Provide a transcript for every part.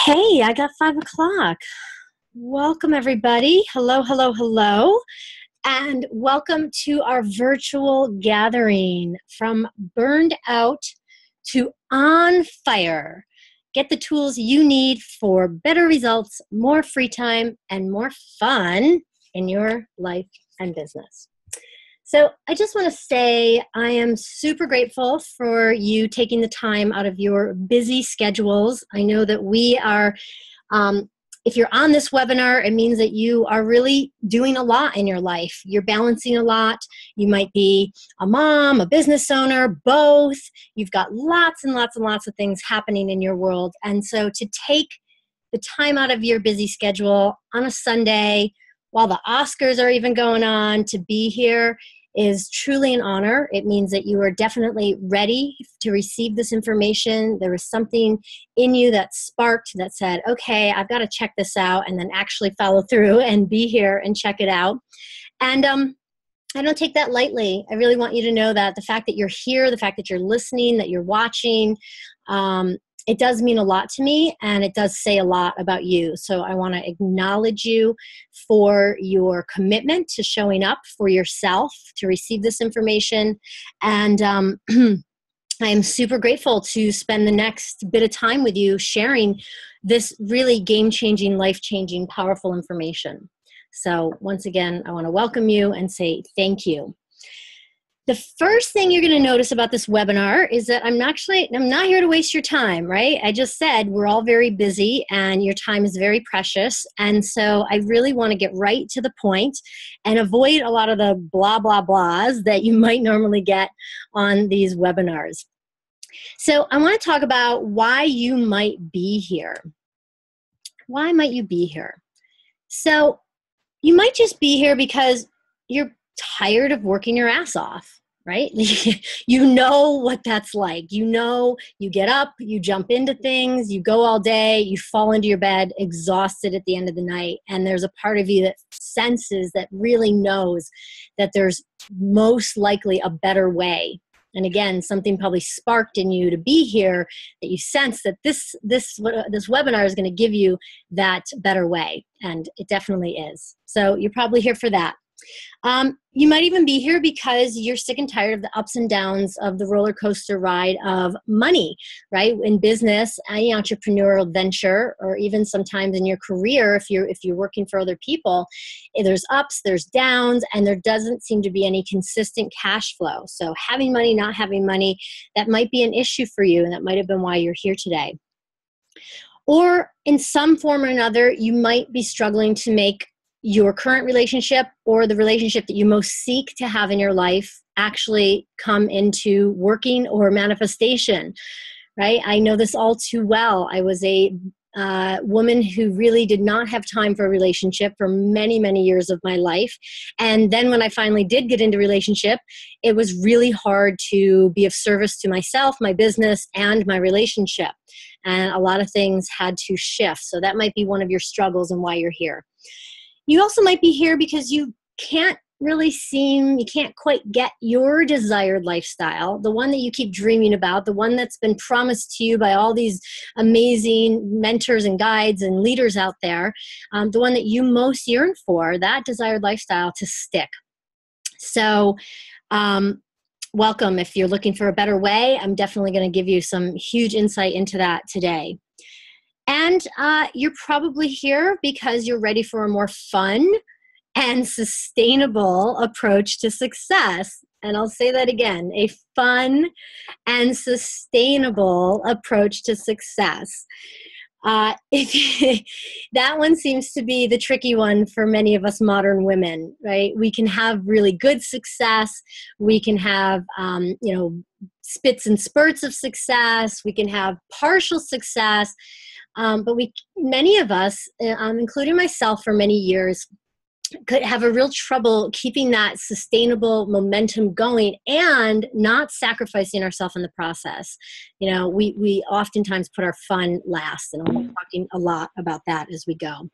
Hey, I got 5 o'clock. Welcome, everybody. Hello, hello, hello. And welcome to our virtual gathering from burned out to on fire. Get the tools you need for better results, more free time, and more fun in your life and business. So I just want to say I am super grateful for you taking the time out of your busy schedules. I know that we are, if you're on this webinar, it means that you are really doing a lot in your life. You're balancing a lot. You might be a mom, a business owner, both. You've got lots and lots and lots of things happening in your world. And so to take the time out of your busy schedule on a Sunday, while the Oscars are even going on, to be here is truly an honor. It means that you are definitely ready to receive this information. There was something in you that sparked that said, okay, I've got to check this out, and then actually follow through and be here and check it out. And I don't take that lightly. I really want you to know that the fact that you're here, the fact that you're listening, that you're watching, it does mean a lot to me, and it does say a lot about you. So I want to acknowledge you for your commitment to showing up for yourself to receive this information. And I am super grateful to spend the next bit of time with you sharing this really game-changing, life-changing, powerful information. So once again, I want to welcome you and say thank you. The first thing you're going to notice about this webinar is that I'm not here to waste your time, right? I just said we're all very busy and your time is very precious. And so I really want to get right to the point and avoid a lot of the blah, blah, blahs that you might normally get on these webinars. So I want to talk about why you might be here. Why might you be here? So you might just be here because you're tired of working your ass off, right? You know what that's like. You know, you get up, you jump into things, you go all day, you fall into your bed exhausted at the end of the night. And there's a part of you that senses, that really knows that there's most likely a better way. And again, something probably sparked in you to be here, that you sense that this webinar is going to give you that better way. And it definitely is. So you're probably here for that. You might even be here because you're sick and tired of the ups and downs of the roller coaster ride of money, right? In business, any entrepreneurial venture, or even sometimes in your career, if you're working for other people, there's ups, there's downs, and there doesn't seem to be any consistent cash flow. So having money, not having money, that might be an issue for you, and that might have been why you're here today. Or in some form or another, you might be struggling to make your current relationship or the relationship that you most seek to have in your life actually come into working or manifestation, right? I know this all too well. I was a woman who really did not have time for a relationship for many, many years of my life. And then when I finally did get into a relationship, it was really hard to be of service to myself, my business, and my relationship. And a lot of things had to shift. So that might be one of your struggles and why you're here. You also might be here because you can't quite get your desired lifestyle, the one that you keep dreaming about, the one that's been promised to you by all these amazing mentors and guides and leaders out there, the one that you most yearn for, that desired lifestyle to stick. So welcome. If you're looking for a better way, I'm definitely going to give you some huge insight into that today. And you're probably here because you're ready for a more fun and sustainable approach to success. And I'll say that again, a fun and sustainable approach to success. That one seems to be the tricky one for many of us modern women, right? We can have really good success. We can have, spits and spurts of success. We can have partial success. But many of us, including myself for many years, could have a real trouble keeping that sustainable momentum going and not sacrificing ourselves in the process. You know, we oftentimes put our fun last, and I'll be talking a lot about that as we go.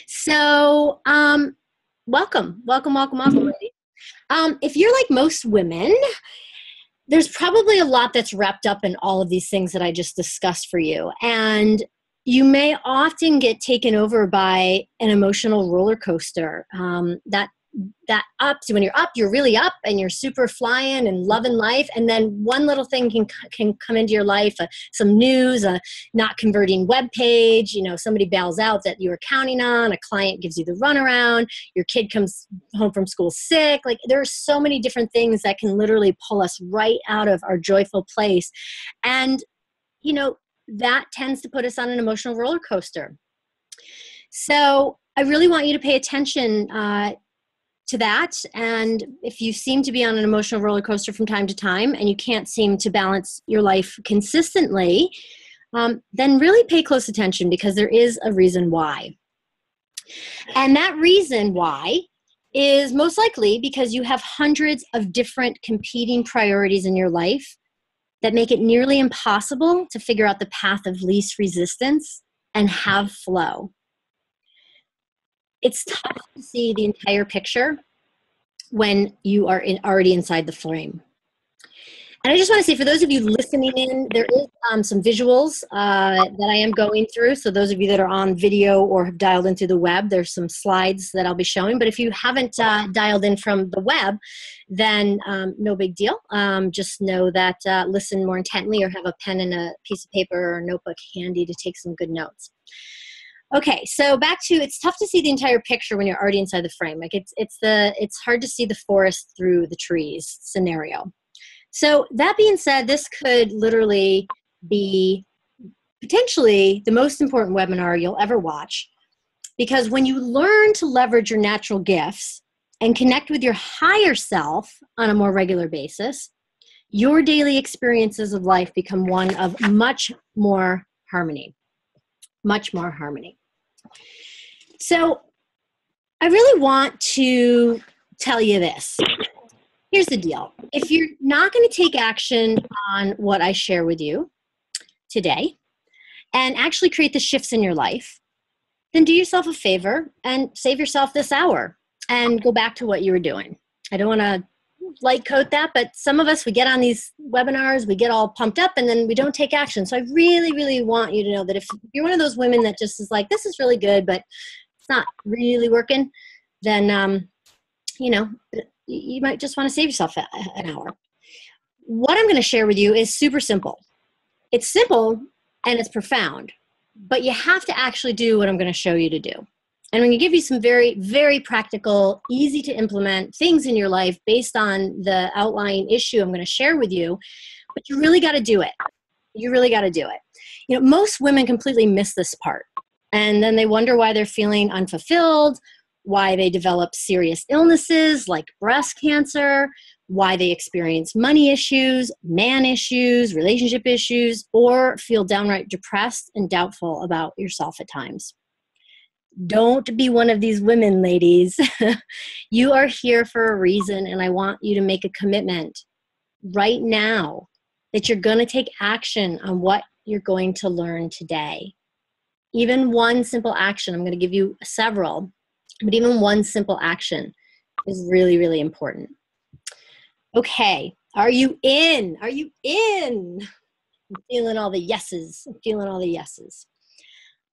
So, welcome, ladies. If you're like most women, there's probably a lot that's wrapped up in all of these things that I just discussed for you. And you may often get taken over by an emotional roller coaster that up. So when you're up, you're really up and you're super flying and loving life. And then one little thing can come into your life, some news, a not converting web page, somebody bails out that you were counting on, a client gives you the runaround, your kid comes home from school sick. Like, there are so many different things that can literally pull us right out of our joyful place. And, that tends to put us on an emotional roller coaster. So I really want you to pay attention to that. And if you seem to be on an emotional roller coaster from time to time and you can't seem to balance your life consistently, then really pay close attention, because there is a reason why. And that reason why is most likely because you have hundreds of different competing priorities in your life that make it nearly impossible to figure out the path of least resistance and have flow. It's tough to see the entire picture when you are already inside the frame. And I just want to say, for those of you listening in, there is some visuals that I am going through. So those of you that are on video or have dialed in through the web, there's some slides that I'll be showing. But if you haven't dialed in from the web, then no big deal. Just know that listen more intently, or have a pen and a piece of paper or notebook handy to take some good notes. Okay, so back to, it's tough to see the entire picture when you're already inside the frame. Like, it's hard to see the forest through the trees scenario. So that being said, this could literally be potentially the most important webinar you'll ever watch, because when you learn to leverage your natural gifts and connect with your higher self on a more regular basis, your daily experiences of life become one of much more harmony. Much more harmony. So I really want to tell you this. Here's the deal. If you're not going to take action on what I share with you today and actually create the shifts in your life, then do yourself a favor and save yourself this hour and go back to what you were doing. I don't want to light coat that, but some of us, we get on these webinars, we get all pumped up, and then we don't take action. So I really, really want you to know that if you're one of those women that just is like, this is really good, but it's not really working, then, you might just want to save yourself an hour. What I'm going to share with you is super simple. It's simple and it's profound, but you have to actually do what I'm going to show you to do. And I'm going to give you some very, very practical, easy to implement things in your life based on the outlying issue I'm going to share with you, but you really got to do it. You really got to do it. Most women completely miss this part, and then they wonder why they're feeling unfulfilled, why they develop serious illnesses like breast cancer, why they experience money issues, man issues, relationship issues, or feel downright depressed and doubtful about yourself at times. Don't be one of these women, ladies. You are here for a reason, and I want you to make a commitment right now that you're going to take action on what you're going to learn today. Even one simple action, I'm going to give you several, but even one simple action is really, really important. Okay, are you in? Are you in? I'm feeling all the yeses. I'm feeling all the yeses.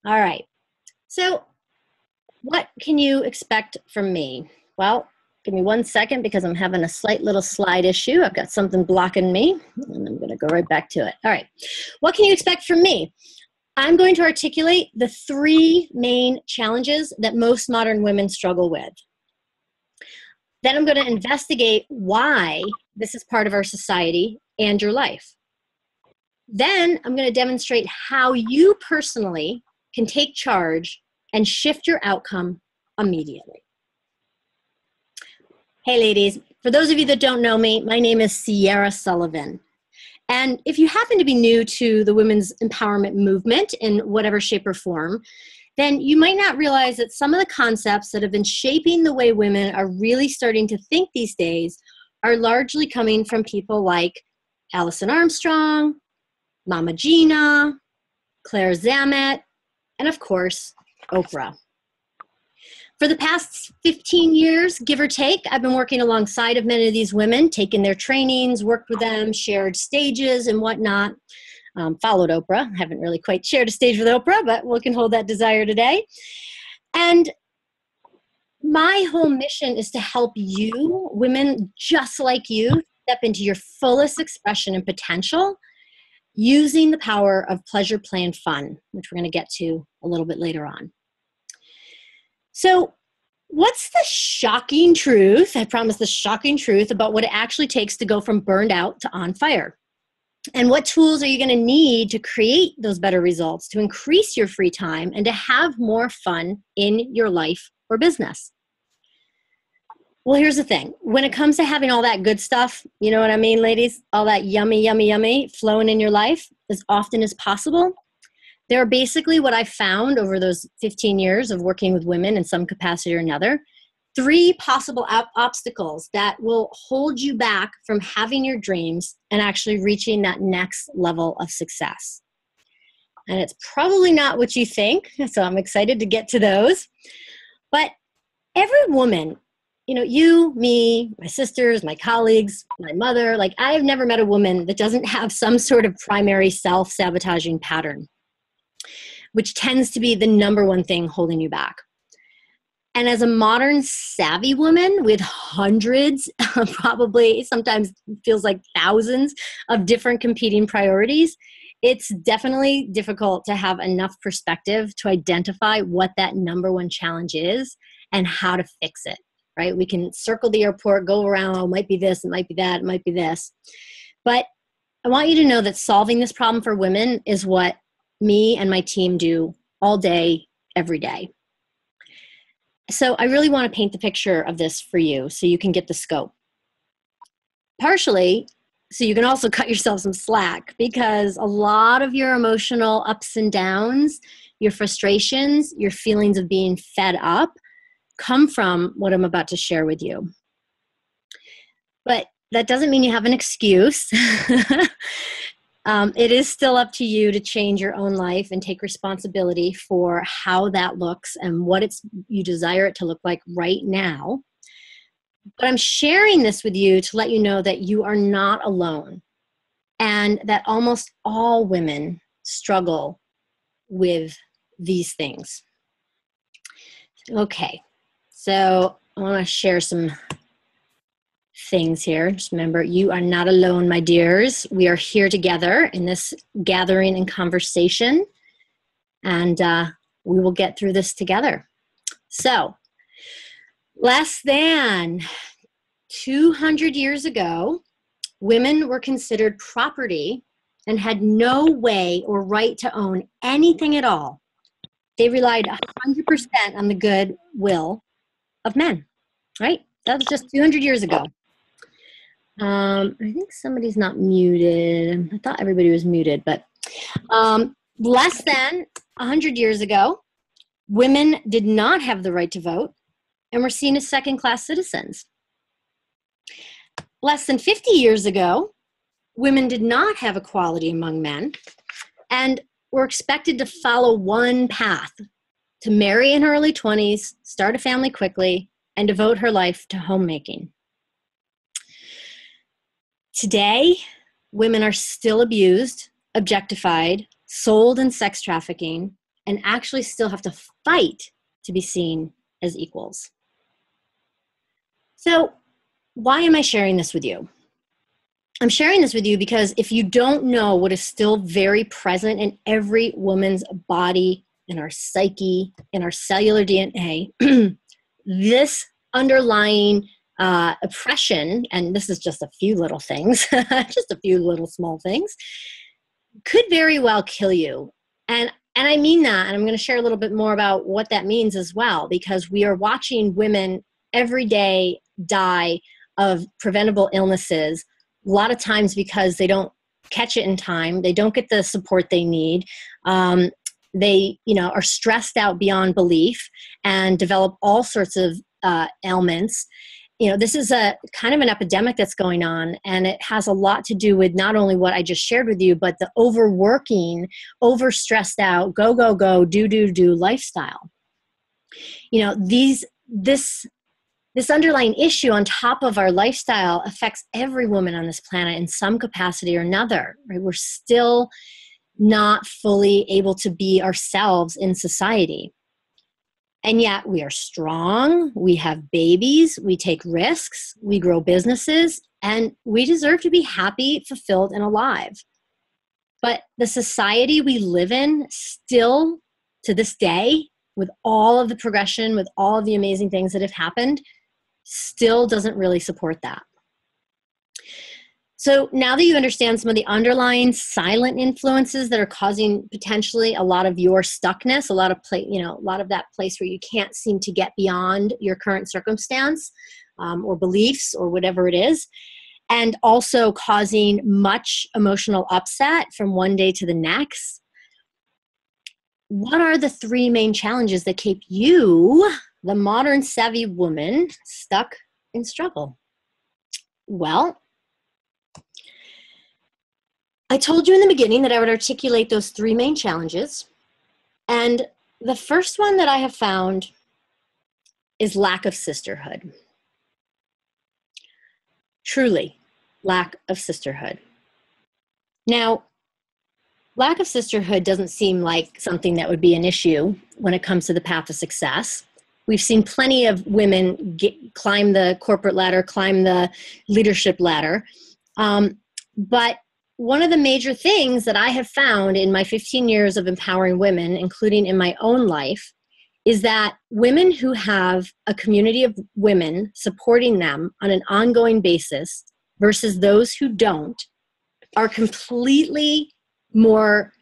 All right, so what can you expect from me? Well, give me 1 second because I'm having a slight little slide issue. I've got something blocking me, and I'm going to go right back to it. All right, what can you expect from me? I'm going to articulate the 3 main challenges that most modern women struggle with. Then I'm going to investigate why this is part of our society and your life. Then I'm going to demonstrate how you personally can take charge and shift your outcome immediately. Hey ladies, for those of you that don't know me, my name is Sierra Sullivan. And if you happen to be new to the women's empowerment movement in whatever shape or form, then you might not realize that some of the concepts that have been shaping the way women are really starting to think these days are largely coming from people like Alison Armstrong, Mama Gina, Claire Zamet, and of course, Oprah. For the past 15 years, give or take, I've been working alongside of many of these women, taken their trainings, worked with them, shared stages and whatnot. Followed Oprah. I haven't really quite shared a stage with Oprah, but we can hold that desire today. And my whole mission is to help you, women just like you, step into your fullest expression and potential using the power of pleasure, play, and fun, which we're going to get to a little bit later on. So, what's the shocking truth? I promise the shocking truth about what it actually takes to go from burned out to on fire. And what tools are you going to need to create those better results, to increase your free time, and to have more fun in your life or business? Well, here's the thing. When it comes to having all that good stuff, you know what I mean, ladies? All that yummy, yummy, yummy flowing in your life as often as possible. There are basically what I found over those 15 years of working with women in some capacity or another, 3 possible obstacles that will hold you back from having your dreams and actually reaching that next level of success. And it's probably not what you think, so I'm excited to get to those. But every woman, you know, you, me, my sisters, my colleagues, my mother, like I have never met a woman that doesn't have some sort of primary self-sabotaging pattern, which tends to be the number one thing holding you back. And as a modern savvy woman with hundreds, probably sometimes feels like thousands of different competing priorities, it's definitely difficult to have enough perspective to identify what that number one challenge is and how to fix it. Right? We can circle the airport, go around, oh, it might be this, it might be that, it might be this. But I want you to know that solving this problem for women is what me and my team do all day, every day. So I really want to paint the picture of this for you so you can get the scope. Partially, so you can also cut yourself some slack, because a lot of your emotional ups and downs, your frustrations, your feelings of being fed up, come from what I'm about to share with you. But that doesn't mean you have an excuse. It is still up to you to change your own life and take responsibility for how that looks and what you desire it to look like right now. But I'm sharing this with you to let you know that you are not alone, and that almost all women struggle with these things. Okay. So I want to share some things here. Just remember, you are not alone, my dears. We are here together in this gathering and conversation, and we will get through this together. So, less than 200 years ago, women were considered property and had no way or right to own anything at all. They relied 100% on the goodwill of men, right? That was just 200 years ago. I think somebody's not muted. I thought everybody was muted, but less than 100 years ago, women did not have the right to vote and were seen as second-class citizens. Less than 50 years ago, women did not have equality among men and were expected to follow one path: to marry in her early 20s, start a family quickly, and devote her life to homemaking. Today, women are still abused, objectified, sold in sex trafficking, and actually still have to fight to be seen as equals. So, why am I sharing this with you? I'm sharing this with you because if you don't know what is still very present in every woman's body, in our psyche, in our cellular DNA, this underlying oppression, and this is just a few little things, just a few little small things, could very well kill you. And I mean that, and I'm going to share a little bit more about what that means as well, because we are watching women every day die of preventable illnesses, a lot of times because they don't catch it in time, they don't get the support they need, they are stressed out beyond belief and develop all sorts of ailments. This is a kind of an epidemic that's going on, and it has a lot to do with not only what I just shared with you, but the overworking, overstressed out, go, go, go, do lifestyle. This underlying issue on top of our lifestyle affects every woman on this planet in some capacity or another, right? We're still not fully able to be ourselves in society. And yet we are strong, we have babies, we take risks, we grow businesses, and we deserve to be happy, fulfilled, and alive. But the society we live in still, to this day, with all of the progression, with all of the amazing things that have happened, still doesn't really support that. So now that you understand some of the underlying silent influences that are causing potentially a lot of your stuckness, a lot of that place where you can't seem to get beyond your current circumstance or beliefs or whatever it is, and also causing much emotional upset from one day to the next, what are the three main challenges that keep you, the modern savvy woman, stuck in struggle? Well, I told you in the beginning that I would articulate those three main challenges. And the first one that I have found is lack of sisterhood. Truly, lack of sisterhood. Now, lack of sisterhood doesn't seem like something that would be an issue when it comes to the path of success. We've seen plenty of women climb the corporate ladder, climb the leadership ladder. But one of the major things that I have found in my 15 years of empowering women, including in my own life, is that women who have a community of women supporting them on an ongoing basis versus those who don't are completely more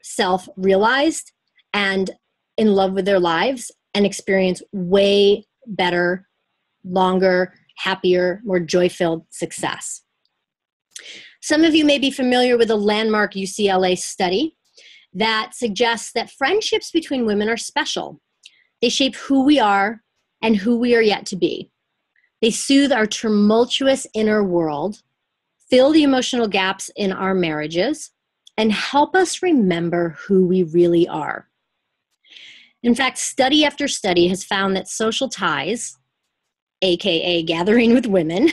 self-realized and in love with their lives and experience way better, longer, happier, more joy-filled success. Some of you may be familiar with a landmark UCLA study that suggests that friendships between women are special. They shape who we are and who we are yet to be. They soothe our tumultuous inner world, fill the emotional gaps in our marriages, and help us remember who we really are. In fact, study after study has found that social ties, aka gathering with women,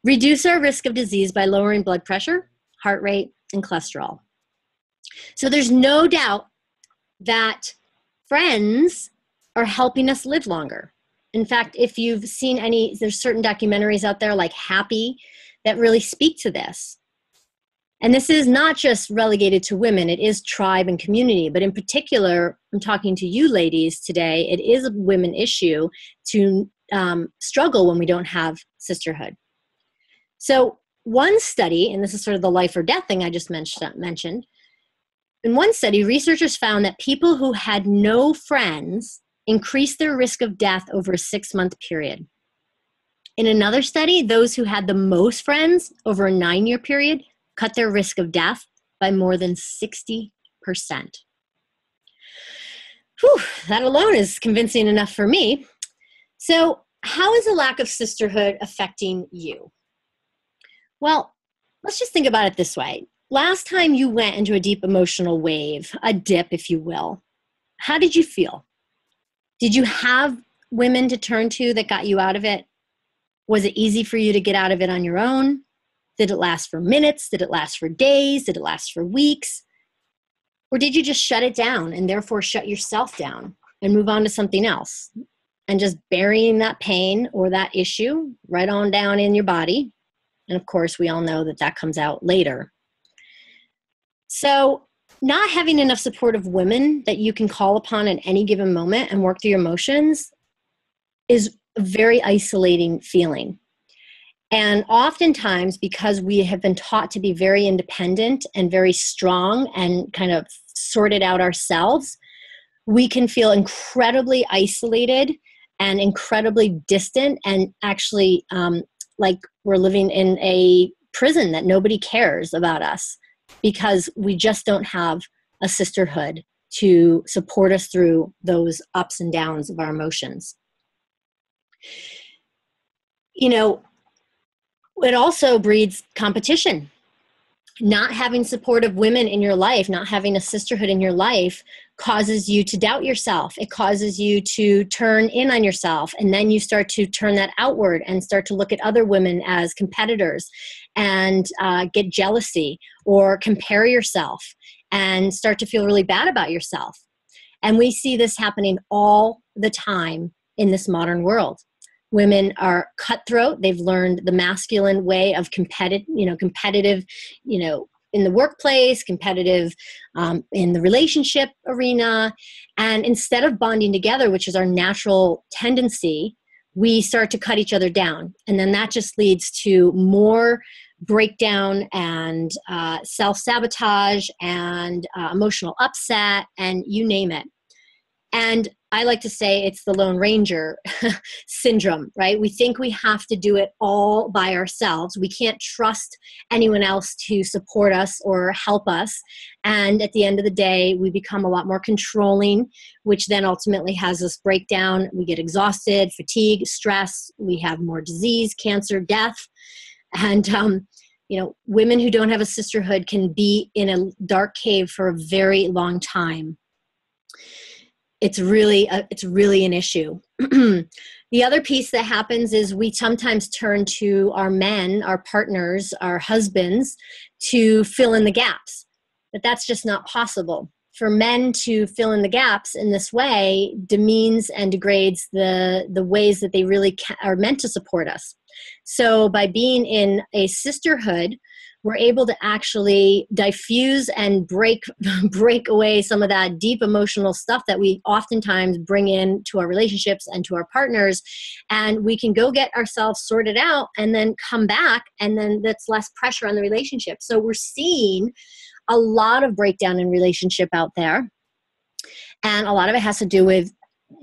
reduce our risk of disease by lowering blood pressure, heart rate, and cholesterol. So there's no doubt that friends are helping us live longer. In fact, if you've seen there's certain documentaries out there like Happy that really speak to this. And this is not just relegated to women, it is tribe and community. But in particular, I'm talking to you ladies today, it is a women issue to struggle when we don't have sisterhood. So one study, and this is sort of the life or death thing I just mentioned, in one study, researchers found that people who had no friends increased their risk of death over a 6-month period. In another study, those who had the most friends over a 9-year period cut their risk of death by more than 60%. Whew, that alone is convincing enough for me. So how is a lack of sisterhood affecting you? Well, let's just think about it this way. Last time you went into a deep emotional wave, a dip, if you will, how did you feel? Did you have women to turn to that got you out of it? Was it easy for you to get out of it on your own? Did it last for minutes? Did it last for days? Did it last for weeks? Or did you just shut it down and therefore shut yourself down and move on to something else and just burying that pain or that issue right on down in your body? And of course, we all know that that comes out later. So not having enough supportive women that you can call upon at any given moment and work through your emotions is a very isolating feeling. And oftentimes, because we have been taught to be very independent and very strong and kind of sort it out ourselves, we can feel incredibly isolated and incredibly distant and actually like we're living in a prison that nobody cares about us because we just don't have a sisterhood to support us through those ups and downs of our emotions. You know, it also breeds competition. Not having supportive women in your life, not having a sisterhood in your life causes you to doubt yourself. It causes you to turn in on yourself. And then you start to turn that outward and start to look at other women as competitors and get jealousy or compare yourself. and start to feel really bad about yourself. And we see this happening all the time in this modern world. Women are cutthroat. They've learned the masculine way of competitive, in the workplace, competitive in the relationship arena. And instead of bonding together, which is our natural tendency, we start to cut each other down. And then that just leads to more breakdown and self-sabotage and emotional upset, and you name it. And I like to say it's the Lone Ranger syndrome, right? We think we have to do it all by ourselves. We can't trust anyone else to support us or help us. And at the end of the day, we become a lot more controlling, which then ultimately has us break down. We get exhausted, fatigue, stress. We have more disease, cancer, death. And, women who don't have a sisterhood can be in a dark cave for a very long time. It's really an issue. The other piece that happens is we sometimes turn to our men, our partners, our husbands to fill in the gaps. But that's just not possible. For men to fill in the gaps in this way demeans and degrades the ways that they really are meant to support us. So by being in a sisterhood, we're able to actually diffuse and break away some of that deep emotional stuff that we oftentimes bring in to our relationships and to our partners. And we can go get ourselves sorted out and then come back, and then that's less pressure on the relationship. So we're seeing a lot of breakdown in relationship out there. And a lot of it has to do with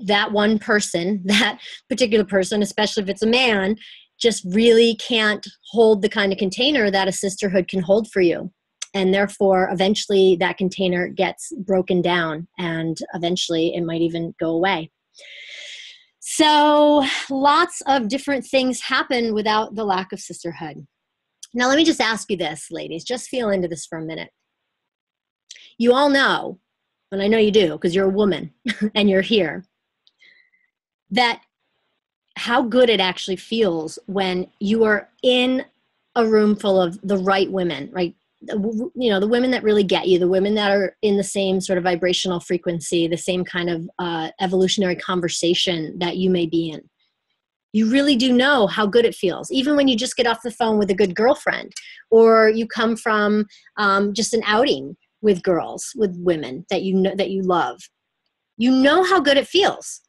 that one person, that particular person, especially if it's a man, just really can't hold the kind of container that a sisterhood can hold for you. And therefore, eventually that container gets broken down, and eventually it might even go away. So lots of different things happen without the lack of sisterhood. Now, let me just ask you this, ladies. Just feel into this for a minute. You all know, and I know you do because you're a woman and you're here, that how good it actually feels when you are in a room full of the right women, right? The women that really get you, the women that are in the same sort of vibrational frequency, the same kind of evolutionary conversation that you may be in. You really do know how good it feels, even when you just get off the phone with a good girlfriend, or you come from just an outing with girls, with women that you know, that you love. You know how good it feels.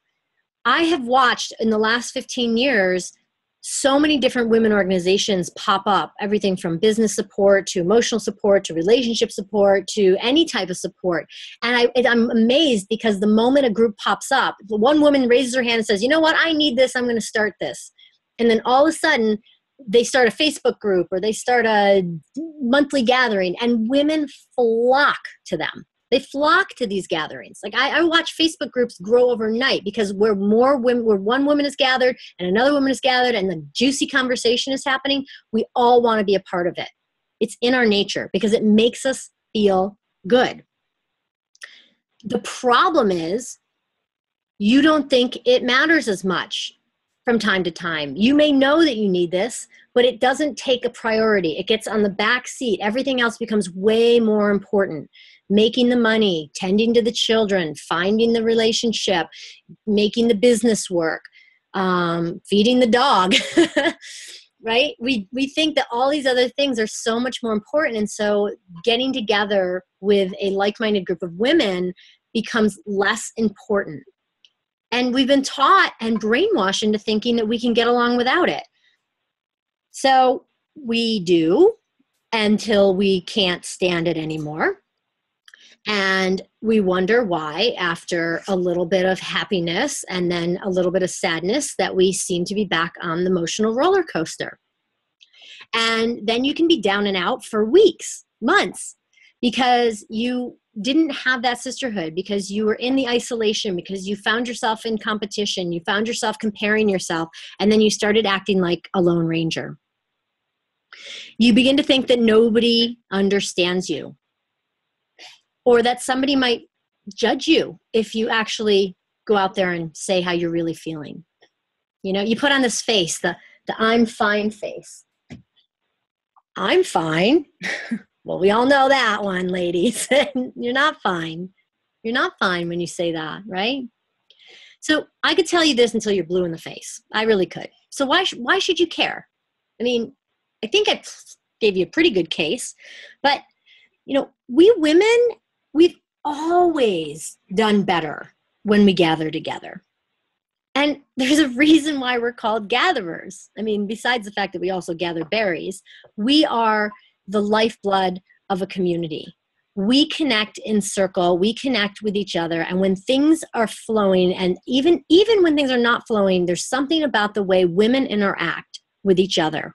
I have watched in the last 15 years so many different women organizations pop up, everything from business support to emotional support to relationship support to any type of support. And I'm amazed because the moment a group pops up, one woman raises her hand and says, you know what, I need this, I'm going to start this. And then all of a sudden, they start a Facebook group or they start a monthly gathering, and women flock to them. They flock to these gatherings. Like I watch Facebook groups grow overnight because where one woman is gathered and another woman is gathered and the juicy conversation is happening, we all want to be a part of it. It's in our nature because it makes us feel good. The problem is you don't think it matters as much from time to time. You may know that you need this, but it doesn't take a priority. It gets on the back seat. Everything else becomes way more important. Making the money, tending to the children, finding the relationship, making the business work, feeding the dog, right? We think that all these other things are so much more important. And so getting together with a like-minded group of women becomes less important. And we've been taught and brainwashed into thinking that we can get along without it. So we do until we can't stand it anymore. And we wonder why, after a little bit of happiness and then a little bit of sadness, that we seem to be back on the emotional roller coaster. And then you can be down and out for weeks, months, because you didn't have that sisterhood, because you were in the isolation, because you found yourself in competition, you found yourself comparing yourself, and then you started acting like a Lone Ranger. You begin to think that nobody understands you, or that somebody might judge you if you actually go out there and say how you're really feeling. You know, you put on this face, the I'm fine face. I'm fine. Well, we all know that one, ladies. You're not fine. You're not fine when you say that, right? So I could tell you this until you're blue in the face. I really could. So why should you care? I mean, I think I gave you a pretty good case, but we women, we've always done better when we gather together. And there's a reason why we're called gatherers. I mean, besides the fact that we also gather berries, we are the lifeblood of a community. We connect in circle, we connect with each other, and when things are flowing, and even when things are not flowing, there's something about the way women interact with each other.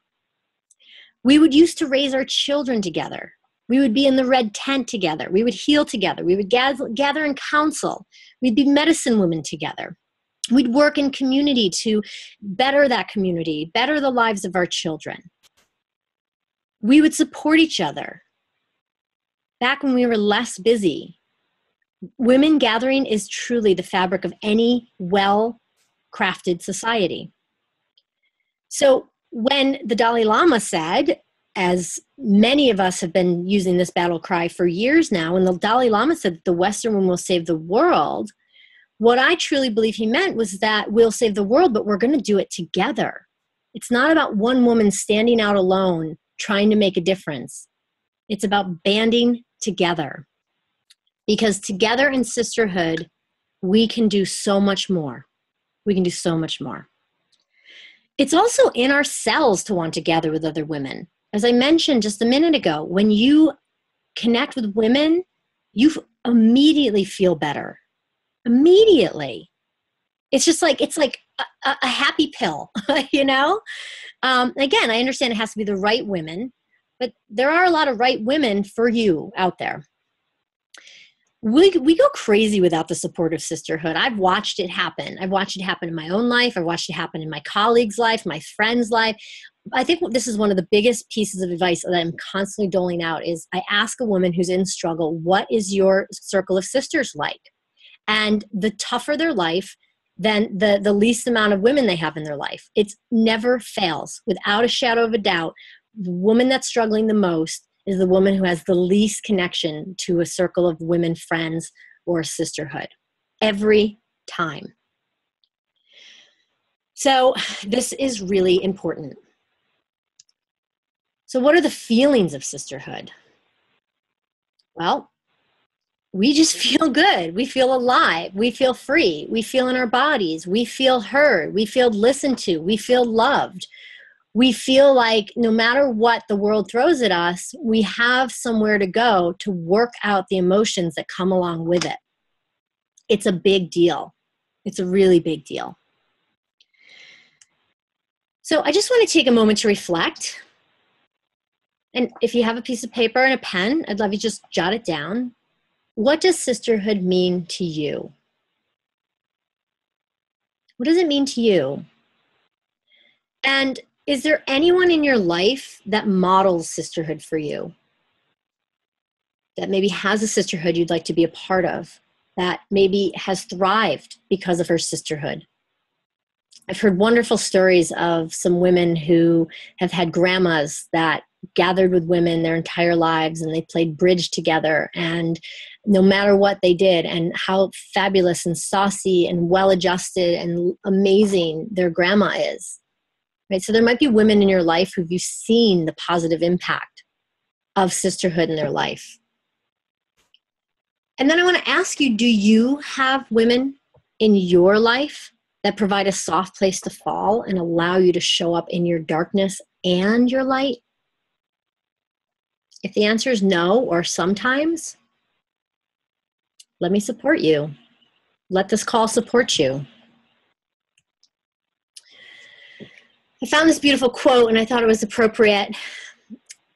We would used to raise our children together. We would be in the red tent together. We would heal together. We would gather in council. We'd be medicine women together. We'd work in community to better that community, better the lives of our children. We would support each other. Back when we were less busy, women gathering is truly the fabric of any well-crafted society. So when the Dalai Lama said, as many of us have been using this battle cry for years now, and the Dalai Lama said that the Western woman will save the world, what I truly believe he meant was that we'll save the world, but we're going to do it together. It's not about one woman standing out alone trying to make a difference. It's about banding together. Because together in sisterhood, we can do so much more. We can do so much more. It's also in ourselves to want to gather with other women. As I mentioned just a minute ago, when you connect with women, you immediately feel better. Immediately. It's like a happy pill, Again, I understand it has to be the right women, but there are a lot of right women for you out there. We go crazy without the support of sisterhood. I've watched it happen. I've watched it happen in my own life. I've watched it happen in my colleagues' life, my friends' life. I think this is one of the biggest pieces of advice that I'm constantly doling out is I ask a woman who's in struggle, what is your circle of sisters like? And the tougher their life, then the least amount of women they have in their life. It never fails. Without a shadow of a doubt, the woman that's struggling the most is the woman who has the least connection to a circle of women friends or sisterhood. Every time. So this is really important. So what are the feelings of sisterhood? Well, we just feel good. We feel alive. We feel free. We feel in our bodies. We feel heard. We feel listened to. We feel loved. We feel like no matter what the world throws at us, we have somewhere to go to work out the emotions that come along with it. It's a big deal. It's a really big deal. So I just want to take a moment to reflect. And if you have a piece of paper and a pen, I'd love you to just jot it down. What does sisterhood mean to you? What does it mean to you? And is there anyone in your life that models sisterhood for you? That maybe has a sisterhood you'd like to be a part of? That maybe has thrived because of her sisterhood? I've heard wonderful stories of some women who have had grandmas that gathered with women their entire lives and they played bridge together, and no matter what they did, and how fabulous and saucy and well-adjusted and amazing their grandma is. Right? So there might be women in your life who've seen the positive impact of sisterhood in their life. And then I want to ask you, do you have women in your life that provide a soft place to fall and allow you to show up in your darkness and your light? If the answer is no, or sometimes, let me support you. Let this call support you. I found this beautiful quote and I thought it was appropriate.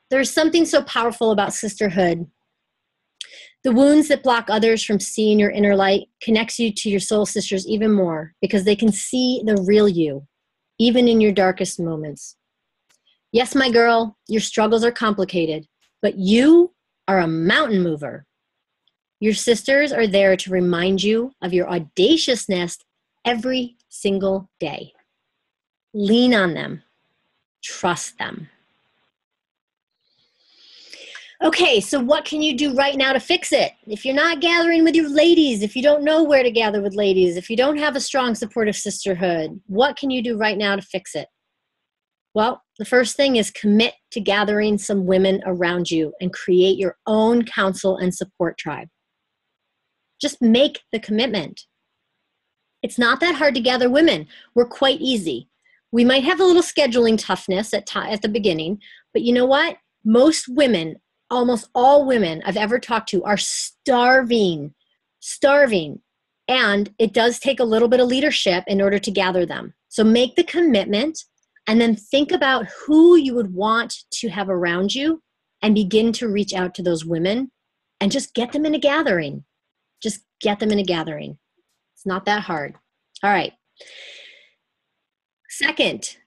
There's something so powerful about sisterhood. The wounds that block others from seeing your inner light connects you to your soul sisters even more because they can see the real you, even in your darkest moments. Yes, my girl, your struggles are complicated, but you are a mountain mover. Your sisters are there to remind you of your audaciousness every single day. Lean on them. Trust them. Okay, so what can you do right now to fix it? If you're not gathering with your ladies, if you don't know where to gather with ladies, if you don't have a strong supportive sisterhood, what can you do right now to fix it? Well, the first thing is commit to gathering some women around you and create your own counsel and support tribe. Just make the commitment. It's not that hard to gather women. We're quite easy. We might have a little scheduling toughness at the beginning, but you know what? Most women, almost all women I've ever talked to are starving. And it does take a little bit of leadership in order to gather them. So make the commitment and then think about who you would want to have around you and begin to reach out to those women and just get them in a gathering. Just get them in a gathering. It's not that hard. All right. Second,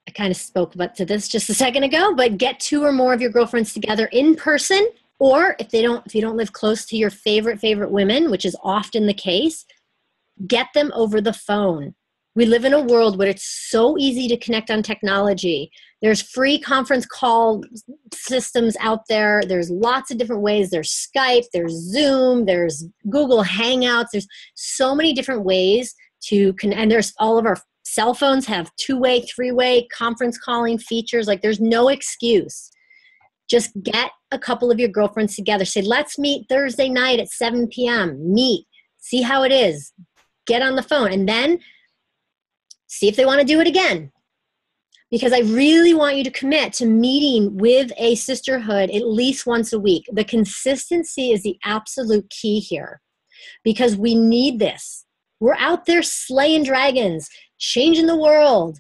I kind of spoke about to this just a second ago, but get 2 or more of your girlfriends together in person, or if you don't live close to your favorite women, which is often the case, get them over the phone. We live in a world where it's so easy to connect on technology. There's free conference call systems out there. There's lots of different ways. There's Skype, there's Zoom, there's Google Hangouts. There's so many different ways to connect. And there's all of our cell phones have 2-way, 3-way conference calling features. Like there's no excuse. Just get a couple of your girlfriends together. Say, let's meet Thursday night at 7 p.m. Meet. See how it is. Get on the phone. And then see if they want to do it again. Because I really want you to commit to meeting with a sisterhood at least once a week. The consistency is the absolute key here because we need this. We're out there slaying dragons, changing the world,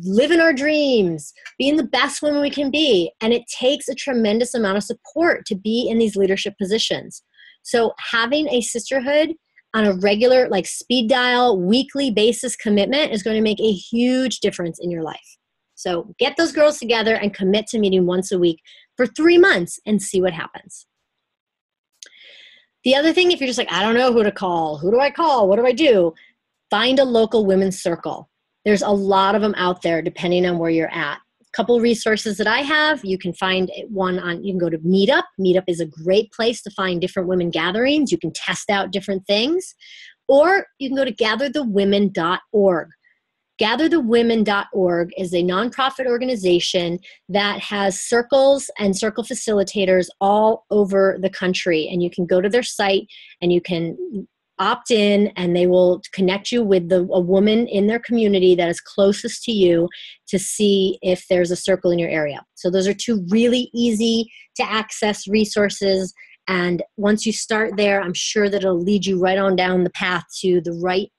living our dreams, being the best women we can be. And it takes a tremendous amount of support to be in these leadership positions. So having a sisterhood on a regular, like speed dial, weekly basis commitment is going to make a huge difference in your life. So get those girls together and commit to meeting once a week for 3 months and see what happens. The other thing, if you're just like, I don't know who to call, who do I call? What do I do? Find a local women's circle. There's a lot of them out there depending on where you're at. A couple resources that I have, you can find one on, you can go to Meetup. Meetup is a great place to find different women gatherings. You can test out different things. Or you can go to gatherthewomen.org. Gatherthewomen.org is a nonprofit organization that has circles and circle facilitators all over the country. And you can go to their site and you can opt in and they will connect you with a woman in their community that is closest to you to see if there's a circle in your area. So those are 2 really easy to access resources. And once you start there, I'm sure that it'll lead you right on down the path to the right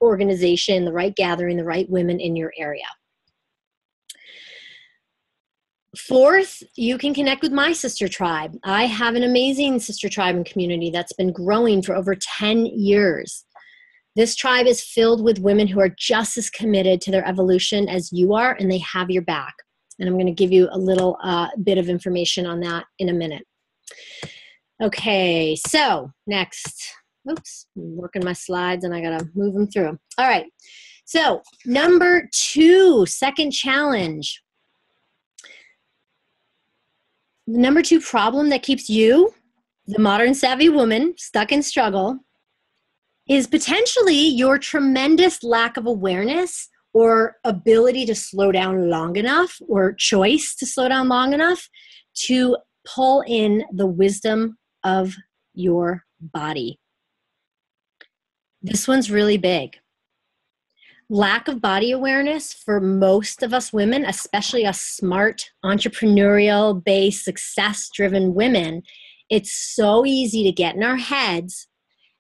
organization, the right gathering, the right women in your area. Fourth, you can connect with my sister tribe. I have an amazing sister tribe and community that's been growing for over 10 years. This tribe is filled with women who are just as committed to their evolution as you are, and they have your back. And I'm going to give you a little bit of information on that in a minute. Okay, so next. Oops, I'm working my slides and I got to move them through. All right, so number 2, second challenge. The number 2 problem that keeps you, the modern savvy woman, stuck in struggle is potentially your tremendous lack of awareness or ability to slow down long enough or choice to slow down long enough to pull in the wisdom of your body. This one's really big. Lack of body awareness for most of us women, especially us smart, entrepreneurial-based, success-driven women, it's so easy to get in our heads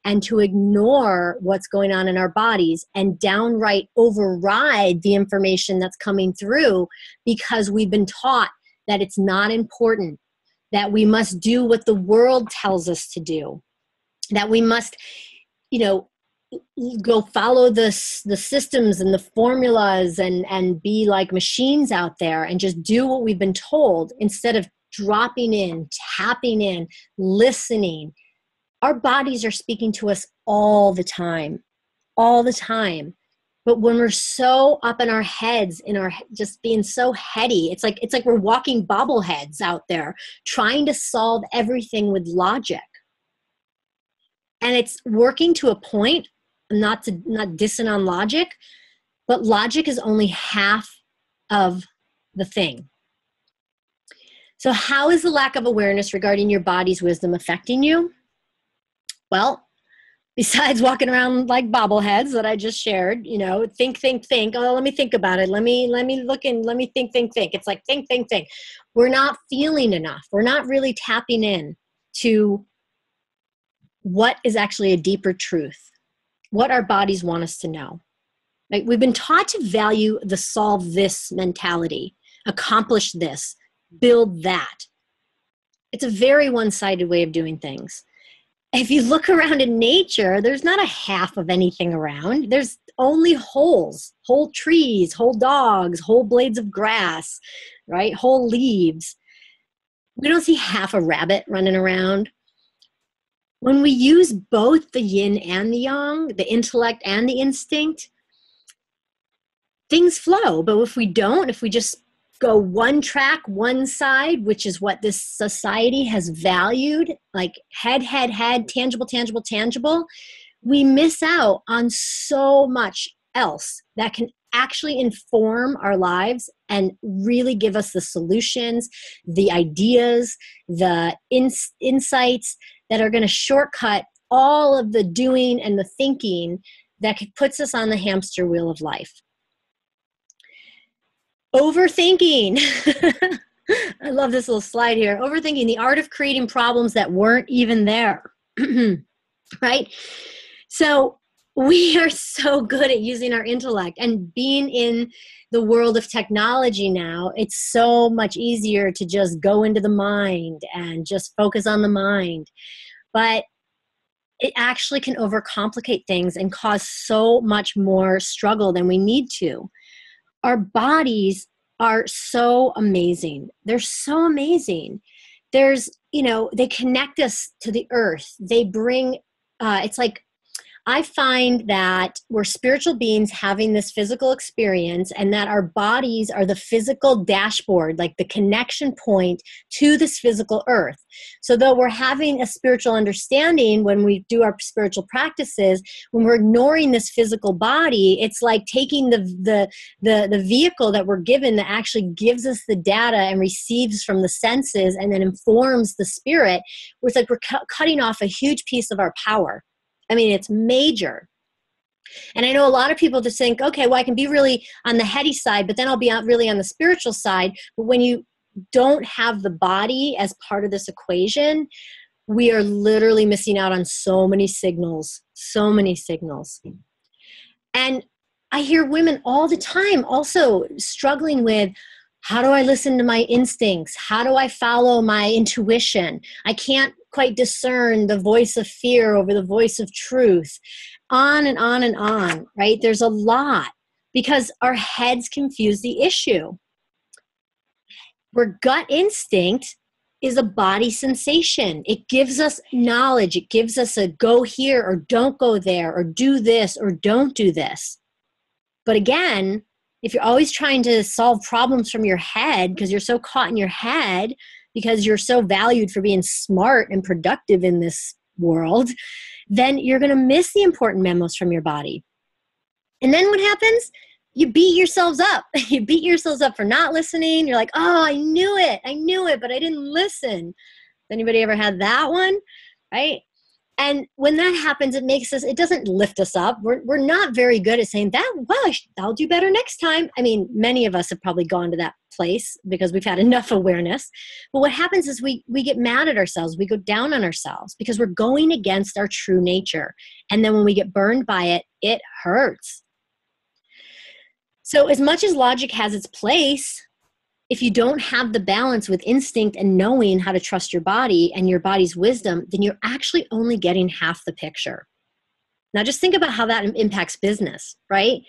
and to ignore what's going on in our bodies and downright override the information that's coming through because we've been taught that it's not important, that we must do what the world tells us to do, that we must, go follow the systems and the formulas and be like machines out there and just do what we've been told instead of dropping in, tapping in, listening. Our bodies are speaking to us all the time, all the time. But when we're so up in our heads, in our just being so heady, it's like we're walking bobbleheads out there trying to solve everything with logic. And it's working to a point, not dissing on logic, but logic is only half of the thing. So how is the lack of awareness regarding your body's wisdom affecting you? Well, besides walking around like bobbleheads that I just shared, think. Oh, let me think about it. Let me look and let me think. It's like think. We're not feeling enough. We're not really tapping in to what is actually a deeper truth, what our bodies want us to know. Right? We've been taught to value the solve this mentality, accomplish this, build that. It's a very one-sided way of doing things. If you look around in nature, there's not a half of anything around. There's only wholes, whole trees, whole dogs, whole blades of grass, right? Whole leaves. We don't see half a rabbit running around. When we use both the yin and the yang, the intellect and the instinct, things flow. But if we don't, if we just go one track, one side, which is what this society has valued, like head, tangible, we miss out on so much else that can actually inform our lives and really give us the solutions, the ideas, the insights that are going to shortcut all of the doing and the thinking that puts us on the hamster wheel of life. Overthinking. I love this little slide here. Overthinking, the art of creating problems that weren't even there. Right? So we are so good at using our intellect, and being in the world of technology now, it's so much easier to just go into the mind and just focus on the mind. But it actually can overcomplicate things and cause so much more struggle than we need to. Our bodies are so amazing. They're so amazing. They connect us to the earth. They bring, it's like, I find that we're spiritual beings having this physical experience, and that our bodies are the physical dashboard, like the connection point to this physical earth. So though we're having a spiritual understanding when we do our spiritual practices, when we're ignoring this physical body, it's like taking the vehicle that we're given that actually gives us the data and receives from the senses and then informs the spirit. It's like we're cutting off a huge piece of our power. I mean, it's major. And I know a lot of people just think, okay, well, I can be really on the heady side, but then I'll be really on the spiritual side. But when you don't have the body as part of this equation, we are literally missing out on so many signals. And I hear women all the time also struggling with, how do I listen to my instincts? How do I follow my intuition? I can't quite discern the voice of fear over the voice of truth. On and on and on, right? There's a lot because our heads confuse the issue. Where gut instinct is a body sensation. It gives us knowledge. It gives us a go here or don't go there, or do this or don't do this. But again, if you're always trying to solve problems from your head because you're so caught in your head, because you're so valued for being smart and productive in this world, then you're going to miss the important memos from your body. And then what happens? You beat yourselves up. You beat yourselves up for not listening. You're like, oh, I knew it, but I didn't listen. Anybody ever had that one? Right? And when that happens, it doesn't lift us up. We're not very good at saying that, well, I'll do better next time. I mean, many of us have probably gone to that place because we've had enough awareness. But what happens is we get mad at ourselves. We go down on ourselves because we're going against our true nature. And then when we get burned by it, it hurts. So as much as logic has its place, if you don't have the balance with instinct and knowing how to trust your body and your body's wisdom, then you're actually only getting half the picture. Now just think about how that impacts business, right?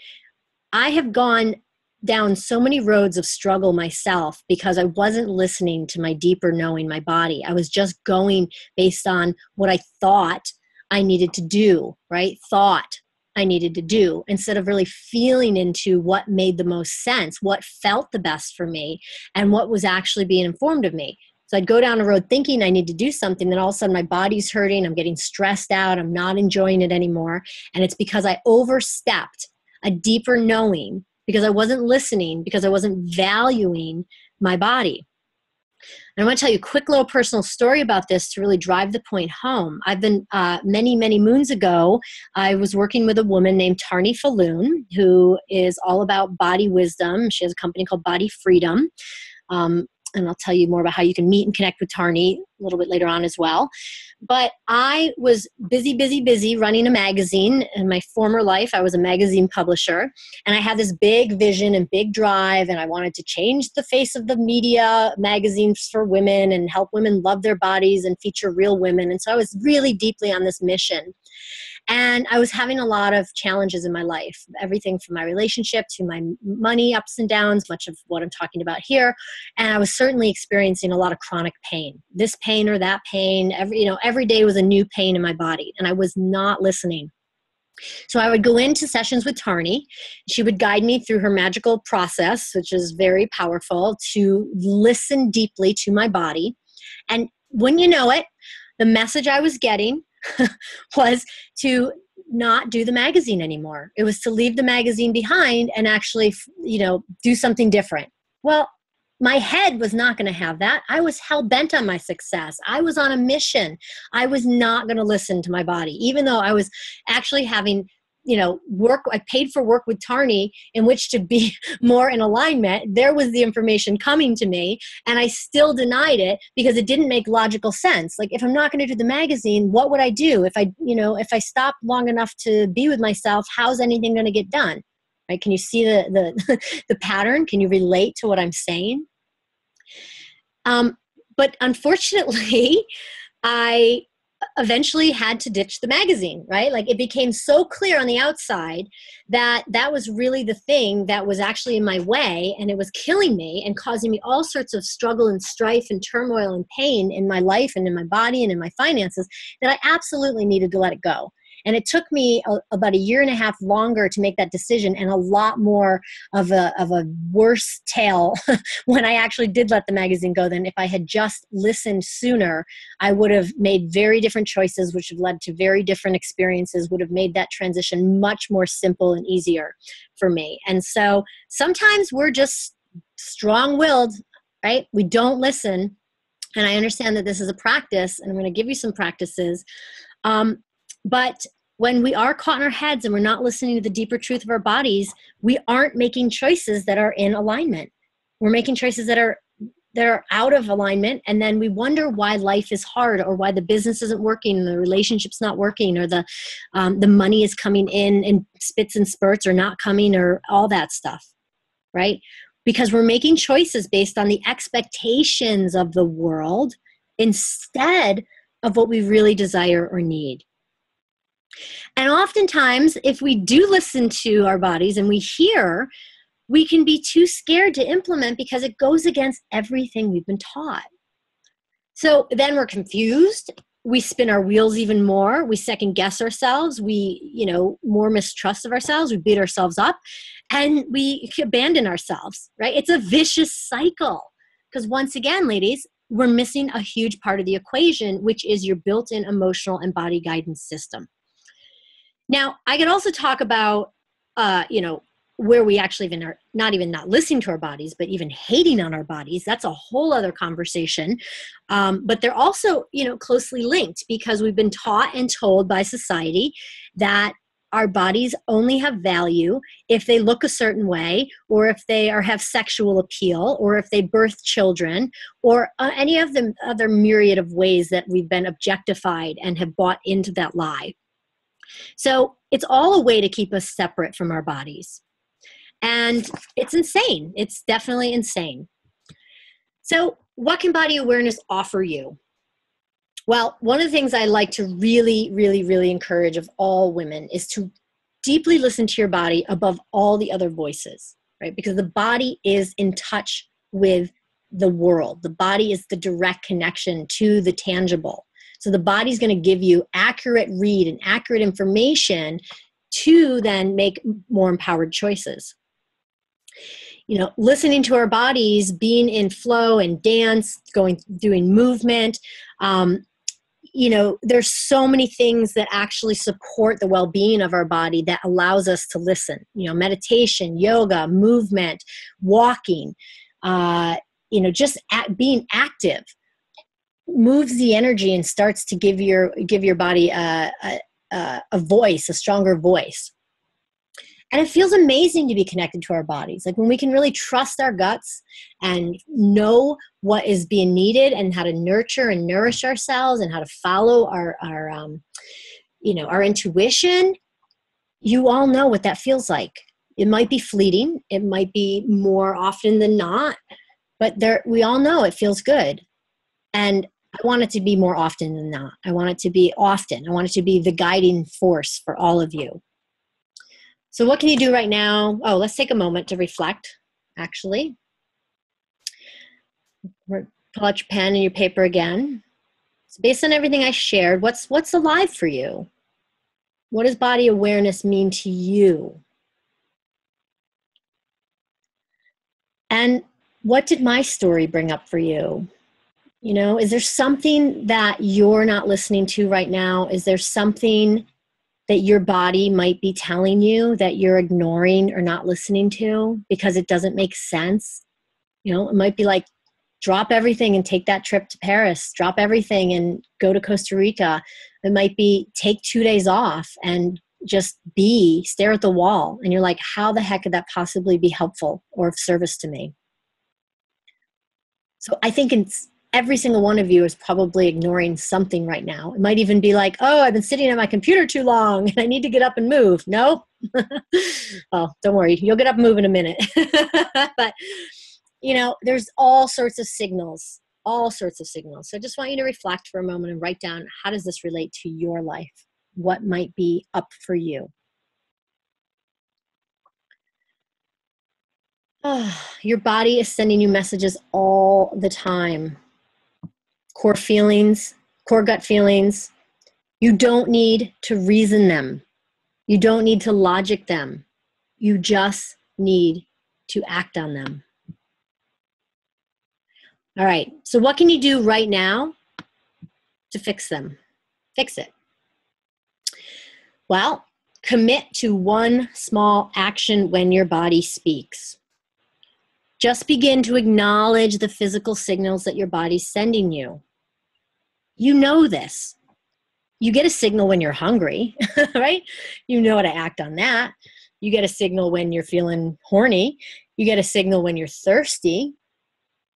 I have gone down so many roads of struggle myself because I wasn't listening to my deeper knowing, my body. I was just going based on what I thought I needed to do, right? Thought. I needed to do instead of really feeling into what made the most sense, what felt the best for me, and what was actually being informed of me. So I'd go down the road thinking I need to do something, then all of a sudden my body's hurting, I'm getting stressed out, I'm not enjoying it anymore. And it's because I overstepped a deeper knowing, because I wasn't listening, because I wasn't valuing my body. And I want to tell you a quick little personal story about this to really drive the point home. I've been, many, many moons ago, I was working with a woman named Tarni Falloon, who is all about body wisdom. She has a company called Body Freedom. And I'll tell you more about how you can meet and connect with Tarni a little bit later on as well. But I was busy running a magazine. In my former life, I was a magazine publisher. And I had this big vision and big drive, and I wanted to change the face of the media magazines for women and help women love their bodies and feature real women. And so I was really deeply on this mission. And I was having a lot of challenges in my life, everything from my relationship to my money ups and downs, much of what I'm talking about here. And I was certainly experiencing a lot of chronic pain, this pain or that pain. Every day was a new pain in my body, and I was not listening. So I would go into sessions with Tarni. She would guide me through her magical process, which is very powerful, to listen deeply to my body. And when you know it, the message I was getting was to not do the magazine anymore. It was to leave the magazine behind and actually, do something different. Well, my head was not going to have that. I was hell-bent on my success. I was on a mission. I was not going to listen to my body, even though I was actually having work. I paid for work with Tarni in which to be more in alignment. There was the information coming to me, and I still denied it because it didn't make logical sense. Like, if I'm not going to do the magazine, what would I do? If I stop long enough to be with myself, how's anything going to get done? Right? Can you see the the pattern? Can you relate to what I'm saying? But unfortunately, I eventually had to ditch the magazine, right? Like, it became so clear on the outside that that was really the thing that was actually in my way, and it was killing me and causing me all sorts of struggle and strife and turmoil and pain in my life and in my body and in my finances, that I absolutely needed to let it go. And it took me about a year and a half longer to make that decision, and a lot more of a worse tale when I actually did let the magazine go than if I had just listened sooner. I would have made very different choices, which have led to very different experiences, would have made that transition much more simple and easier for me. And so sometimes we're just strong-willed, right? We don't listen. And I understand that this is a practice, and I'm going to give you some practices. But when we are caught in our heads and we're not listening to the deeper truth of our bodies, we aren't making choices that are in alignment. We're making choices that are out of alignment, and then we wonder why life is hard, or why the business isn't working, the relationship's not working, or the money is coming in spits and spurts, or not coming, or all that stuff, right? Because we're making choices based on the expectations of the world instead of what we really desire or need. And oftentimes, if we do listen to our bodies and we hear, we can be too scared to implement because it goes against everything we've been taught. So then we're confused. We spin our wheels even more. We second guess ourselves. We, more mistrust of ourselves. We beat ourselves up, and we abandon ourselves, right? It's a vicious cycle. Because once again, ladies, we're missing a huge part of the equation, which is your built-in emotional and body guidance system. Now, I could also talk about, where we actually even are not listening to our bodies, but even hating on our bodies. That's a whole other conversation. But they're also, closely linked, because we've been taught and told by society that our bodies only have value if they look a certain way, or if they have sexual appeal, or if they birth children, or any of the other myriad of ways that we've been objectified and have bought into that lie. So it's all a way to keep us separate from our bodies. And it's insane. It's definitely insane. So what can body awareness offer you? Well, one of the things I like to really, really, really encourage of all women is to deeply listen to your body above all the other voices, right? Because the body is in touch with the world. The body is the direct connection to the tangible. So the body's going to give you accurate read and accurate information to then make more empowered choices. Listening to our bodies, being in flow and dance, doing movement. There's so many things that actually support the well-being of our body that allows us to listen. Meditation, yoga, movement, walking, just being active moves the energy and starts to give your body a voice, a stronger voice. And it feels amazing to be connected to our bodies. Like when we can really trust our guts and know what is being needed and how to nurture and nourish ourselves and how to follow our intuition. You all know what that feels like. It might be fleeting. It might be more often than not, but we all know it feels good. And I want it to be more often than not. I want it to be often. I want it to be the guiding force for all of you. So what can you do right now? Oh, let's take a moment to reflect, actually. Pull out your pen and your paper again. So based on everything I shared, what's alive for you? What does body awareness mean to you? And what did my story bring up for you? Is there something that you're not listening to right now? Is there something that your body might be telling you that you're ignoring or not listening to because it doesn't make sense? It might be like, drop everything and take that trip to Paris. Drop everything and go to Costa Rica. It might be take 2 days off and just stare at the wall. And you're like, how the heck could that possibly be helpful or of service to me? So I think every single one of you is probably ignoring something right now. It might even be like, oh, I've been sitting at my computer too long and I need to get up and move. Nope. Well, don't worry. You'll get up and move in a minute. But, there's all sorts of signals. So I just want you to reflect for a moment and write down, how does this relate to your life? What might be up for you? Your body is sending you messages all the time. Core gut feelings. You don't need to reason them. You don't need to logic them. You just need to act on them. All right, so what can you do right now to fix them? Fix it. Well, commit to one small action when your body speaks. Just begin to acknowledge the physical signals that your body's sending you. You know this. You get a signal when you're hungry, right? You know how to act on that. You get a signal when you're feeling horny. You get a signal when you're thirsty.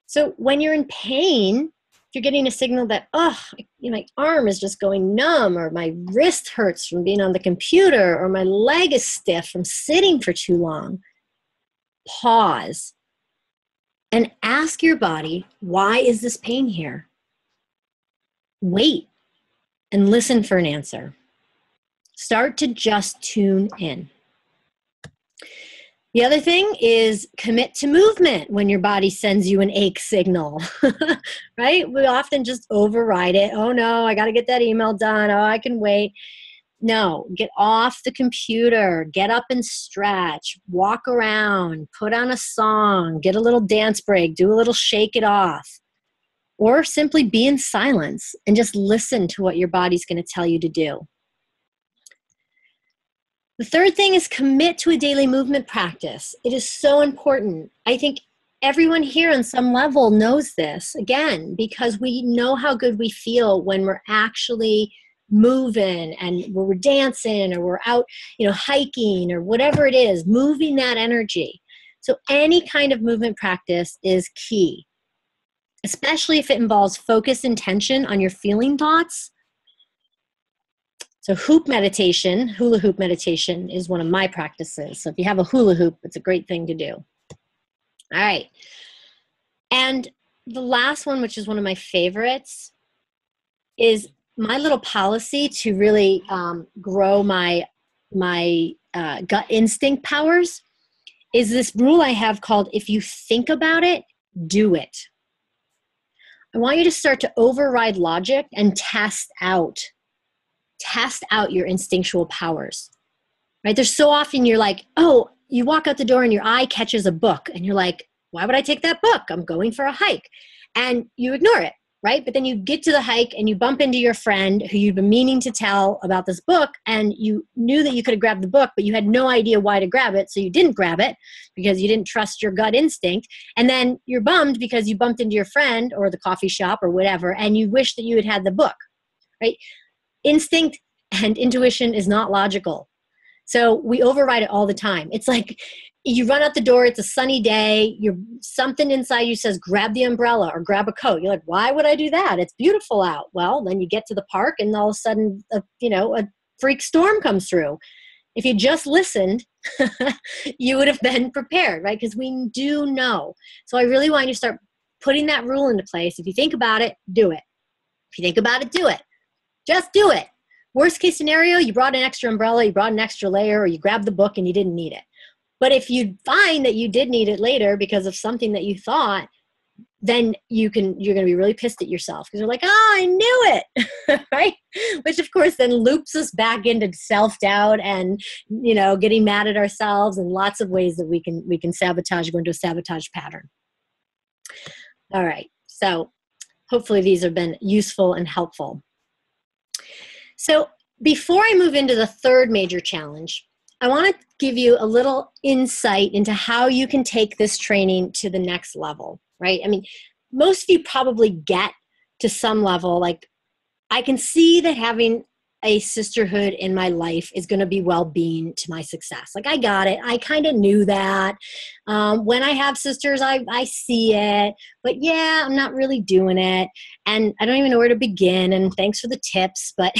So when you're in pain, if you're getting a signal that, my arm is just going numb, or my wrist hurts from being on the computer, or my leg is stiff from sitting for too long, pause and ask your body, why is this pain here? Wait and listen for an answer. Start to just tune in. The other thing is commit to movement when your body sends you an ache signal, right? We often just override it. Oh no, I got to get that email done. Oh, I can wait. No, get off the computer, get up and stretch, walk around, put on a song, get a little dance break, do a little shake it off, or simply be in silence and just listen to what your body's going to tell you to do. The third thing is commit to a daily movement practice. It is so important. I think everyone here on some level knows this, again, because we know how good we feel when we're actually moving and we're dancing or we're out, hiking or whatever it is, moving that energy. So any kind of movement practice is key, especially if it involves focus and intention on your feeling thoughts. So hula hoop meditation is one of my practices. So if you have a hula hoop, it's a great thing to do. All right. And the last one, which is one of my favorites, is my little policy to really grow my gut instinct powers, is this rule I have called, if you think about it, do it. I want you to start to override logic and test out your instinctual powers, right? There's so often you're like, oh, you walk out the door and your eye catches a book and you're like, why would I take that book? I'm going for a hike. And you ignore it, right? But then you get to the hike and you bump into your friend who you've been meaning to tell about this book, and you knew that you could have grabbed the book, but you had no idea why to grab it. So you didn't grab it because you didn't trust your gut instinct. And then you're bummed because you bumped into your friend or the coffee shop or whatever, and you wish that you had the book, right? Instinct and intuition is not logical. So we override it all the time. It's like you run out the door, it's a sunny day, something inside you says, grab the umbrella or grab a coat. You're like, why would I do that? It's beautiful out. Well, then you get to the park and all of a sudden, a freak storm comes through. If you just listened, you would have been prepared, right? Because we do know. So I really want you to start putting that rule into place. If you think about it, do it. If you think about it, do it. Just do it. Worst case scenario, you brought an extra umbrella, you brought an extra layer, or you grabbed the book and you didn't need it. But if you find that you did need it later because of something that you thought, then you're going to be really pissed at yourself because you're like, oh, I knew it, right? Which of course then loops us back into self-doubt and, getting mad at ourselves, and lots of ways that we can sabotage, go into a sabotage pattern. All right. So hopefully these have been useful and helpful. So before I move into the third major challenge, I want to give you a little insight into how you can take this training to the next level, right? I mean, most of you probably get to some level, like I can see that having a sisterhood in my life is going to be well-being to my success. Like I got it. I kind of knew that. When I have sisters, I see it, but yeah, I'm not really doing it. And I don't even know where to begin. And thanks for the tips, but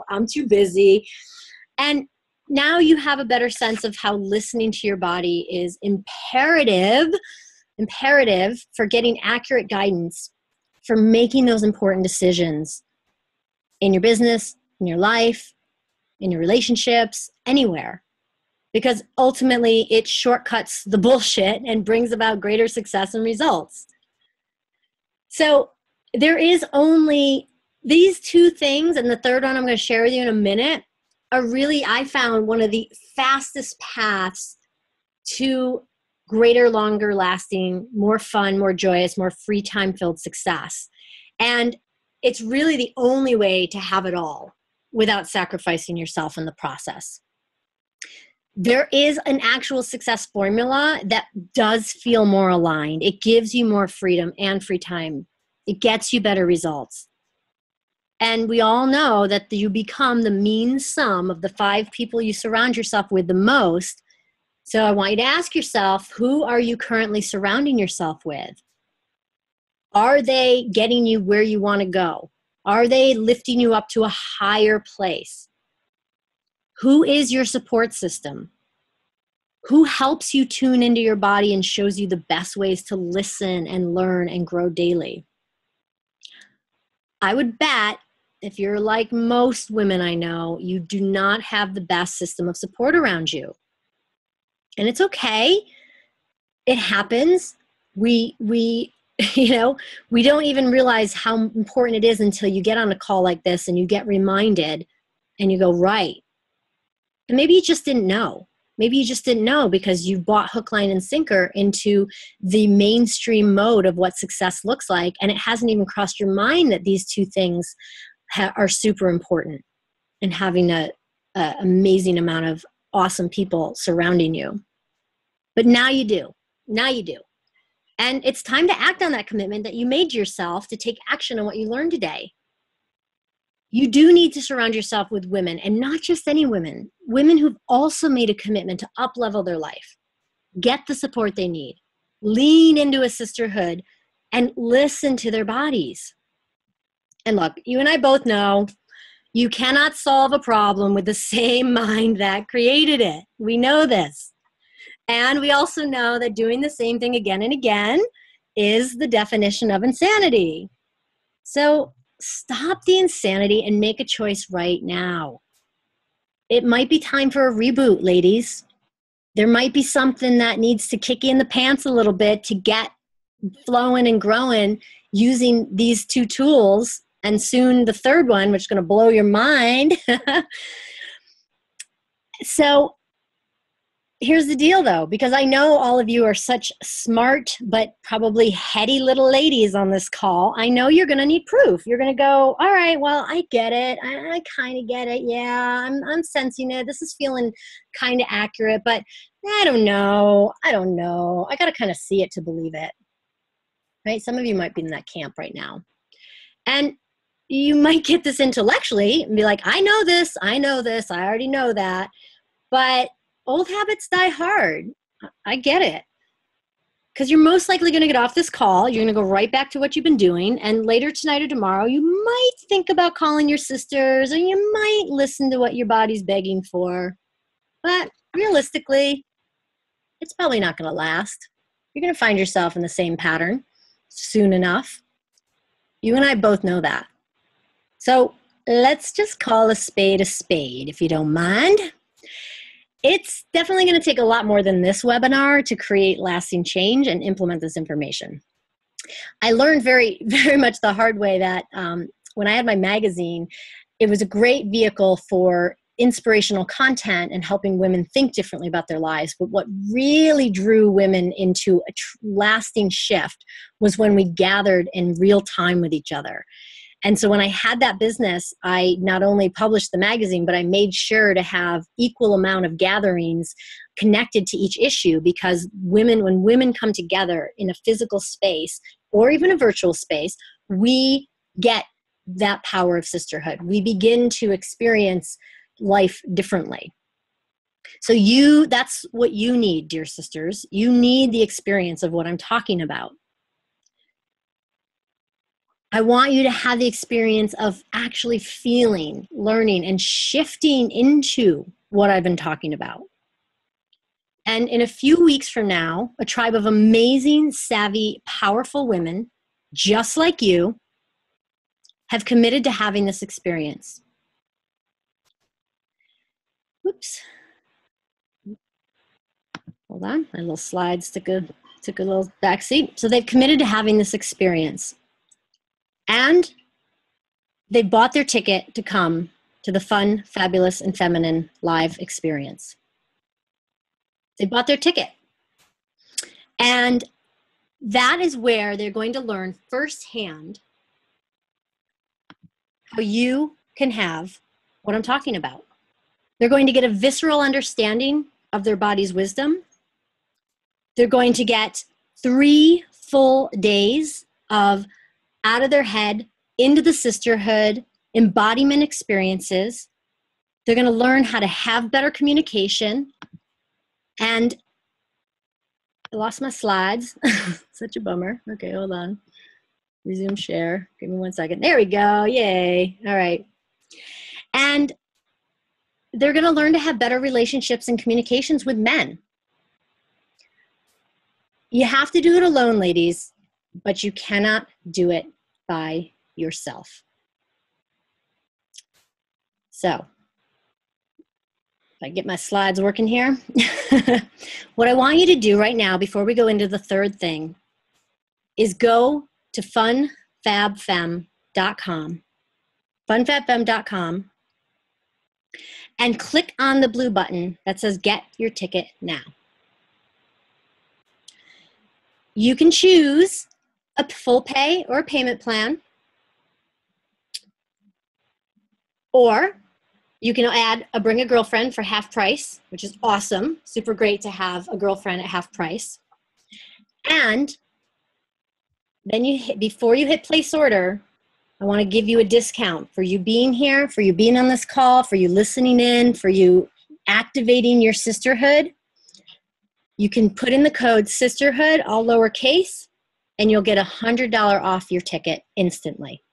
I'm too busy. And now you have a better sense of how listening to your body is imperative for getting accurate guidance for making those important decisions in your business, in your life, in your relationships, anywhere. Because ultimately it shortcuts the bullshit and brings about greater success and results. So there is only these two things, and the third one I'm going to share with you in a minute, are really, I found, one of the fastest paths to greater, longer lasting, more fun, more joyous, more free time filled success. And it's really the only way to have it all without sacrificing yourself in the process. There is an actual success formula that does feel more aligned. It gives you more freedom and free time. It gets you better results. And we all know that you become the mean sum of the 5 people you surround yourself with the most. So I want you to ask yourself, who are you currently surrounding yourself with? Are they getting you where you want to go? Are they lifting you up to a higher place? Who is your support system? Who helps you tune into your body and shows you the best ways to listen and learn and grow daily? I would bet, if you're like most women I know, you do not have the best system of support around you. And it's okay. It happens. We don't even realize how important it is until you get on a call like this and you get reminded and you go, right. And maybe you just didn't know. Maybe you just didn't know because you bought hook, line, and sinker into the mainstream mode of what success looks like. And it hasn't even crossed your mind that these two things are super important, and having an amazing amount of awesome people surrounding you. But now you do. Now you do. And it's time to act on that commitment that you made to yourself to take action on what you learned today. You do need to surround yourself with women, and not just any women, women who've also made a commitment to up-level their life. Get the support they need. Lean into a sisterhood and listen to their bodies. And look, you and I both know you cannot solve a problem with the same mind that created it. We know this. And we also know that doing the same thing again and again is the definition of insanity. So stop the insanity and make a choice right now. It might be time for a reboot, ladies. There might be something that needs to kick you in the pants a little bit to get flowing and growing using these two tools, and soon the third one, which is going to blow your mind. So here's the deal, though, because I know all of you are such smart but probably heady little ladies on this call. I know you're going to need proof. You're going to go, all right, well, I get it. I kind of get it. Yeah, I'm sensing it. This is feeling kind of accurate, but I don't know. I got to kind of see it to believe it. Right? Some of you might be in that camp right now. And you might get this intellectually and be like, I know this, I already know that. But old habits die hard. I get it. Because you're most likely going to get off this call. You're going to go right back to what you've been doing. And later tonight or tomorrow, you might think about calling your sisters, or you might listen to what your body's begging for. But realistically, it's probably not going to last. You're going to find yourself in the same pattern soon enough. You and I both know that. So let's just call a spade, if you don't mind. It's definitely going to take a lot more than this webinar to create lasting change and implement this information. I learned very, very much the hard way that when I had my magazine, it was a great vehicle for inspirational content and helping women think differently about their lives. But what really drew women into a lasting shift was when we gathered in real time with each other. And so when I had that business, I not only published the magazine, but I made sure to have equal amount of gatherings connected to each issue, because when women come together in a physical space or even a virtual space, we get that power of sisterhood. We begin to experience life differently. So that's what you need, dear sisters. You need the experience of what I'm talking about. I want you to have the experience of actually feeling, learning, and shifting into what I've been talking about. And in a few weeks from now, a tribe of amazing, savvy, powerful women, just like you, have committed to having this experience. Whoops. Hold on, my little slides took a little backseat. So they've committed to having this experience. And they bought their ticket to come to the Fun, Fabulous, and Feminine live experience. They bought their ticket. And that is where they're going to learn firsthand how you can have what I'm talking about. They're going to get a visceral understanding of their body's wisdom. They're going to get 3 full days of out of their head, into the sisterhood, embodiment experiences. They're going to learn how to have better communication. And I lost my slides. Such a bummer. Okay, hold on. Resume share. Give me 1 second. There we go. Yay. All right. And they're going to learn to have better relationships and communications with men. You have to do it alone, ladies, but you cannot do it by yourself. So, if I get my slides working here, what I want you to do right now before we go into the third thing is go to funfabfem.com, funfabfem.com, and click on the blue button that says Get Your Ticket Now. You can choose a full pay or a payment plan, or you can bring a girlfriend for half price, which is awesome. Super great to have a girlfriend at half price. And then before you hit place order, I want to give you a discount for you being here, for you being on this call, for you listening in, for you activating your sisterhood. You can put in the code sisterhood, all lowercase, and you'll get $100 off your ticket instantly.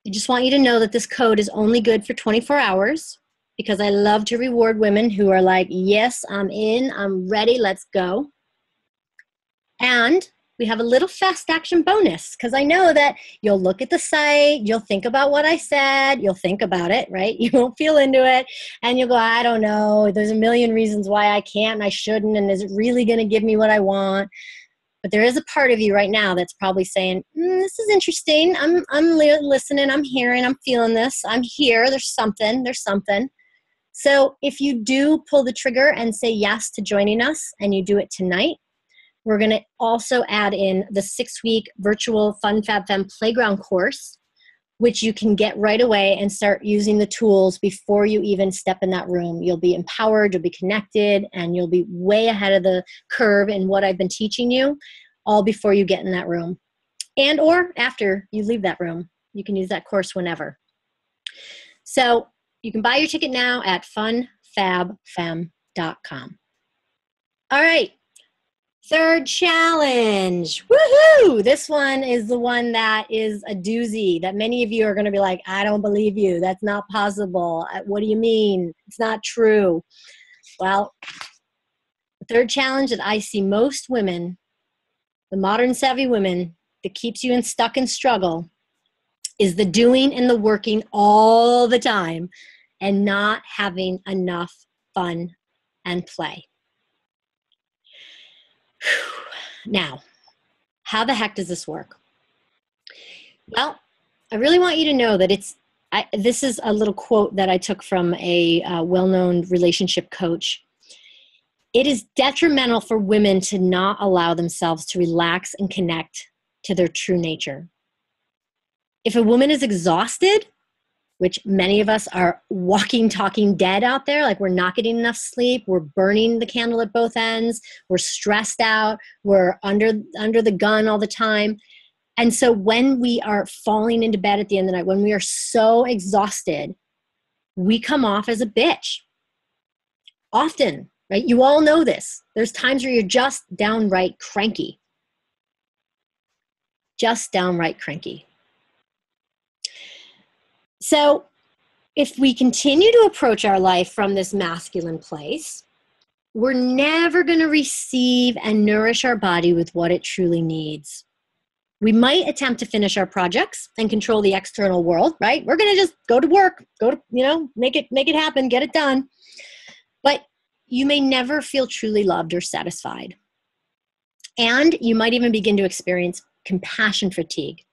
I just want you to know that this code is only good for 24 hours because I love to reward women who are like, yes, I'm in, I'm ready, let's go. And we have a little fast action bonus because I know that you'll look at the site, you'll think about what I said, you'll think about it, right? You won't feel into it, and you'll go, I don't know, there's a million reasons why I can't and I shouldn't, and is it really going to give me what I want? But there is a part of you right now that's probably saying, this is interesting. I'm listening. I'm hearing. I'm feeling this. I'm here. There's something. So if you do pull the trigger and say yes to joining us and you do it tonight, we're going to also add in the 6-week virtual Fun Fab Femme Playground course, which you can get right away and start using the tools before you even step in that room. You'll be empowered, you'll be connected, and you'll be way ahead of the curve in what I've been teaching you, all before you get in that room. And or after you leave that room. You can use that course whenever. So you can buy your ticket now at funfabfemme.com. All right. Third challenge. Woohoo! This one is the one that is a doozy that many of you are going to be like, I don't believe you. That's not possible. What do you mean? It's not true. Well, the third challenge that I see most women, the modern savvy women, that keeps you stuck in struggle is the doing and the working all the time and not having enough fun and play. Now, how the heck does this work? Well, I really want you to know that this is a little quote that I took from a well-known relationship coach. It is detrimental for women to not allow themselves to relax and connect to their true nature. If a woman is exhausted, which many of us are walking, talking dead out there, like we're not getting enough sleep, we're burning the candle at both ends, we're stressed out, we're under the gun all the time. And so when we are falling into bed at the end of the night, when we are so exhausted, we come off as a bitch. Often, right? You all know this. There's times where you're just downright cranky. Just downright cranky. So if we continue to approach our life from this masculine place, we're never going to receive and nourish our body with what it truly needs. We might attempt to finish our projects and control the external world, right? We're going to just go to work, make it happen, get it done. But you may never feel truly loved or satisfied. And you might even begin to experience compassion fatigue.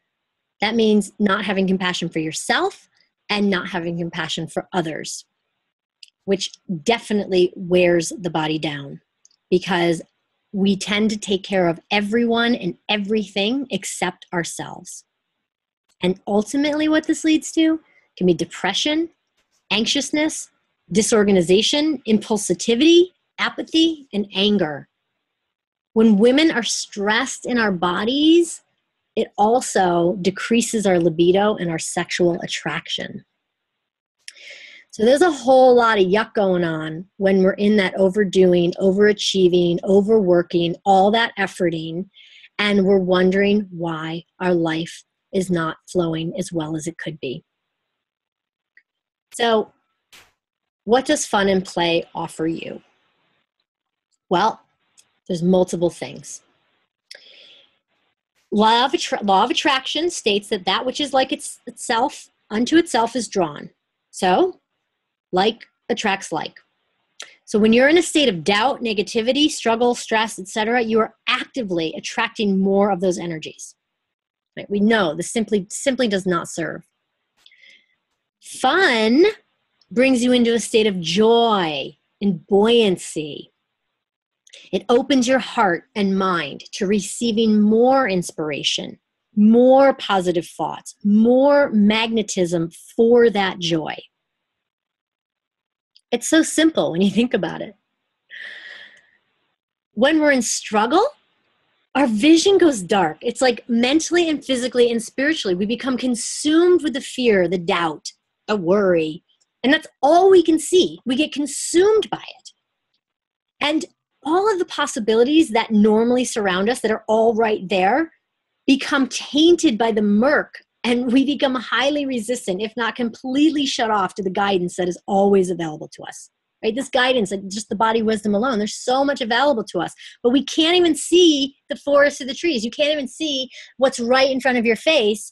That means not having compassion for yourself and not having compassion for others, which definitely wears the body down because we tend to take care of everyone and everything except ourselves. And ultimately what this leads to can be depression, anxiousness, disorganization, impulsivity, apathy, and anger. When women are stressed in our bodies, it also decreases our libido and our sexual attraction. So there's a whole lot of yuck going on when we're in that overdoing, overachieving, overworking, all that efforting, and we're wondering why our life is not flowing as well as it could be. So what does fun and play offer you? Well, there's multiple things. Law of attraction states that which is like itself, unto itself is drawn. So, like attracts like. So when you're in a state of doubt, negativity, struggle, stress, etc., you are actively attracting more of those energies. Right? We know this simply does not serve. Fun brings you into a state of joy and buoyancy. It opens your heart and mind to receiving more inspiration, more positive thoughts, more magnetism for that joy. It's so simple when you think about it. When we're in struggle, our vision goes dark. It's like mentally and physically and spiritually, we become consumed with the fear, the doubt, the worry, and that's all we can see. We get consumed by it. And all of the possibilities that normally surround us that are all right there become tainted by the murk, and we become highly resistant, if not completely shut off to the guidance that is always available to us. Right? This guidance, just the body wisdom alone, there's so much available to us, but we can't even see the forest of the trees. You can't even see what's right in front of your face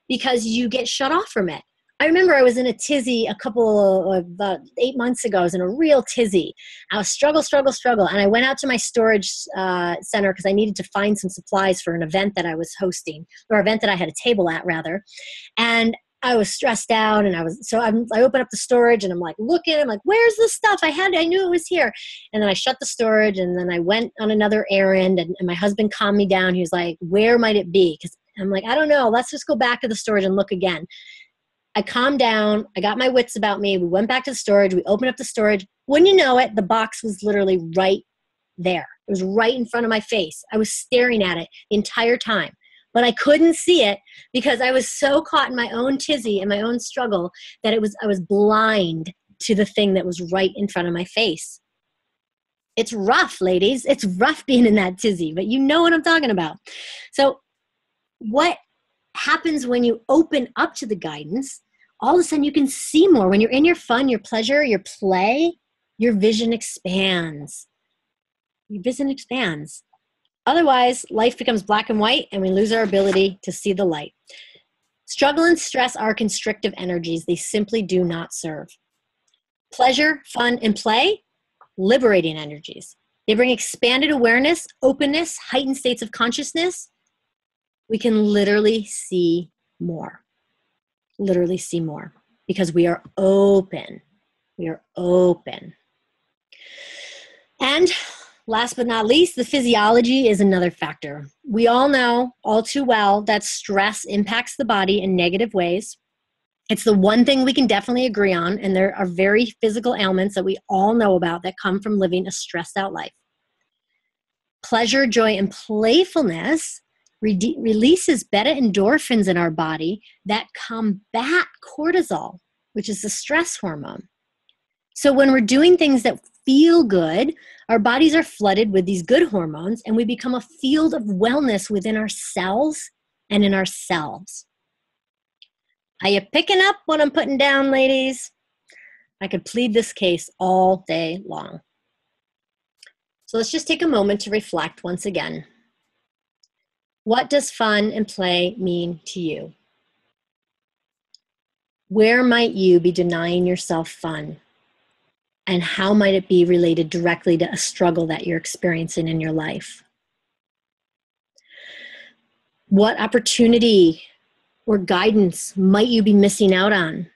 because you get shut off from it. I remember I was in a tizzy about 8 months ago. I was in a real tizzy. I was struggle. And I went out to my storage center because I needed to find some supplies for an event that I was hosting, or event that I had a table at rather. And I was stressed out, and I opened up the storage and I'm like looking, I'm like, where's the stuff? I knew it was here. And then I shut the storage, and then I went on another errand, and my husband calmed me down. He was like, where might it be? Because I'm like, I don't know. Let's just go back to the storage and look again. I calmed down. I got my wits about me. We went back to the storage. We opened up the storage. Wouldn't you know it, the box was literally right there. It was right in front of my face. I was staring at it the entire time. But I couldn't see it because I was so caught in my own tizzy and my own struggle that I was blind to the thing that was right in front of my face. It's rough, ladies. It's rough being in that tizzy, but you know what I'm talking about. So what happens when you open up to the guidance? All of a sudden you can see more. When you're in your fun, your pleasure, your play, your vision expands. Your vision expands. Otherwise, life becomes black and white, and we lose our ability to see the light. Struggle and stress are constrictive energies. They simply do not serve. Pleasure, fun, and play, liberating energies. They bring expanded awareness, openness, heightened states of consciousness. We can literally see more. Literally see more. Because we are open. We are open. And last but not least, the physiology is another factor. We all know all too well that stress impacts the body in negative ways. It's the one thing we can definitely agree on, and there are very physical ailments that we all know about that come from living a stressed out life. Pleasure, joy, and playfulness releases beta endorphins in our body that combat cortisol, which is the stress hormone. So when we're doing things that feel good, our bodies are flooded with these good hormones, and we become a field of wellness within ourselves and in ourselves. Are you picking up what I'm putting down, ladies? I could plead this case all day long. So let's just take a moment to reflect once again. What does fun and play mean to you? Where might you be denying yourself fun? And how might it be related directly to a struggle that you're experiencing in your life? What opportunity or guidance might you be missing out on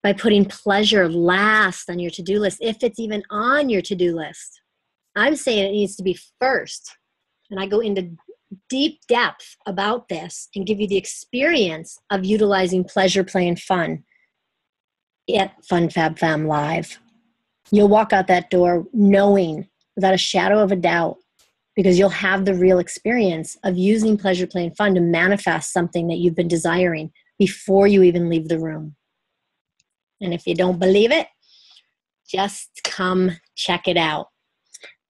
by putting pleasure last on your to-do list, if it's even on your to-do list? I'm saying it needs to be first. And I go into deep depth about this and give you the experience of utilizing pleasure, play, and fun at Fun Fab Fam Live. You'll walk out that door knowing without a shadow of a doubt, because you'll have the real experience of using pleasure, play, and fun to manifest something that you've been desiring before you even leave the room. And if you don't believe it, just come check it out.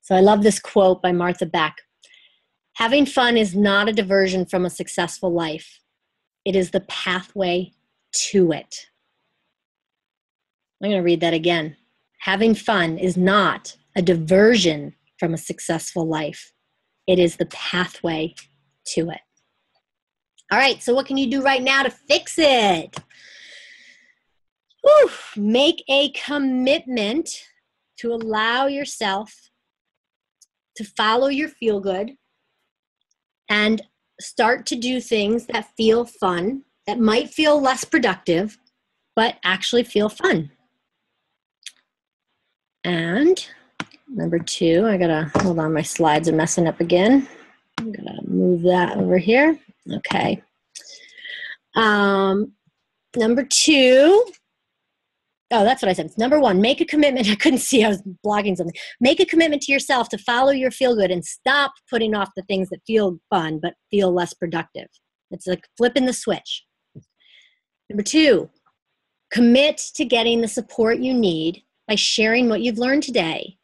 So I love this quote by Martha Beck. Having fun is not a diversion from a successful life. It is the pathway to it. I'm going to read that again. Having fun is not a diversion from a successful life. It is the pathway to it. All right, so what can you do right now to fix it? Make a commitment to allow yourself to follow your feel good and start to do things that feel fun, that might feel less productive, but actually feel fun. And number 2, hold on, my slides are messing up again. I'm gonna move that over here. Okay. Number 2, that's what I said. It's number 1, make a commitment. I couldn't see, I was blogging something. Make a commitment to yourself to follow your feel good and stop putting off the things that feel fun but feel less productive. It's like flipping the switch. Number 2, commit to getting the support you need by sharing what you've learned today.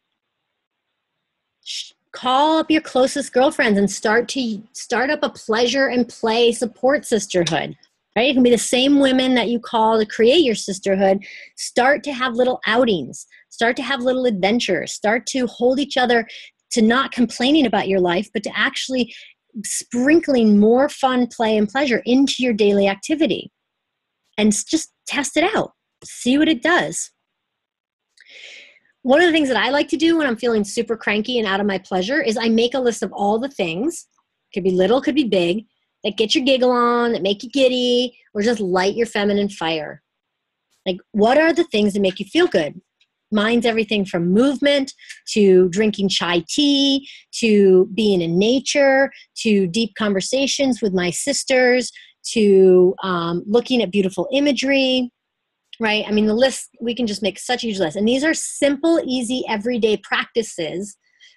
Call up your closest girlfriends and start up a pleasure and play support sisterhood. Right? It can be the same women that you call to create your sisterhood. Start to have little outings. Start to have little adventures. Start to hold each other to not complaining about your life, but to actually sprinkling more fun, play, and pleasure into your daily activity. And just test it out. See what it does. One of the things that I like to do when I'm feeling super cranky and out of my pleasure is I make a list of all the things, could be little, could be big, that get your giggle on, that make you giddy, or just light your feminine fire? Like, what are the things that make you feel good? Mine's everything from movement to drinking chai tea, to being in nature, to deep conversations with my sisters, to looking at beautiful imagery, right? I mean, the list, we can just make such a huge list. And these are simple, easy, everyday practices.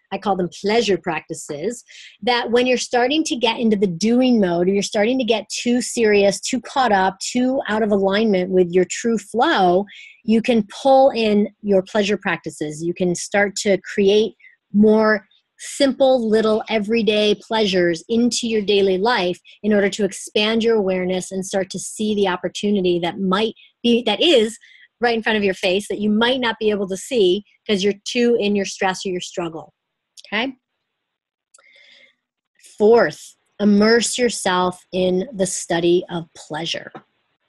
I call them pleasure practices, that when you're starting to get into the doing mode, or you're starting to get too serious, too caught up, too out of alignment with your true flow, you can pull in your pleasure practices. You can start to create more simple little everyday pleasures into your daily life in order to expand your awareness and start to see the opportunity that is right in front of your face that you might not be able to see because you're too in your stress or your struggle. Okay. Fourth, immerse yourself in the study of pleasure.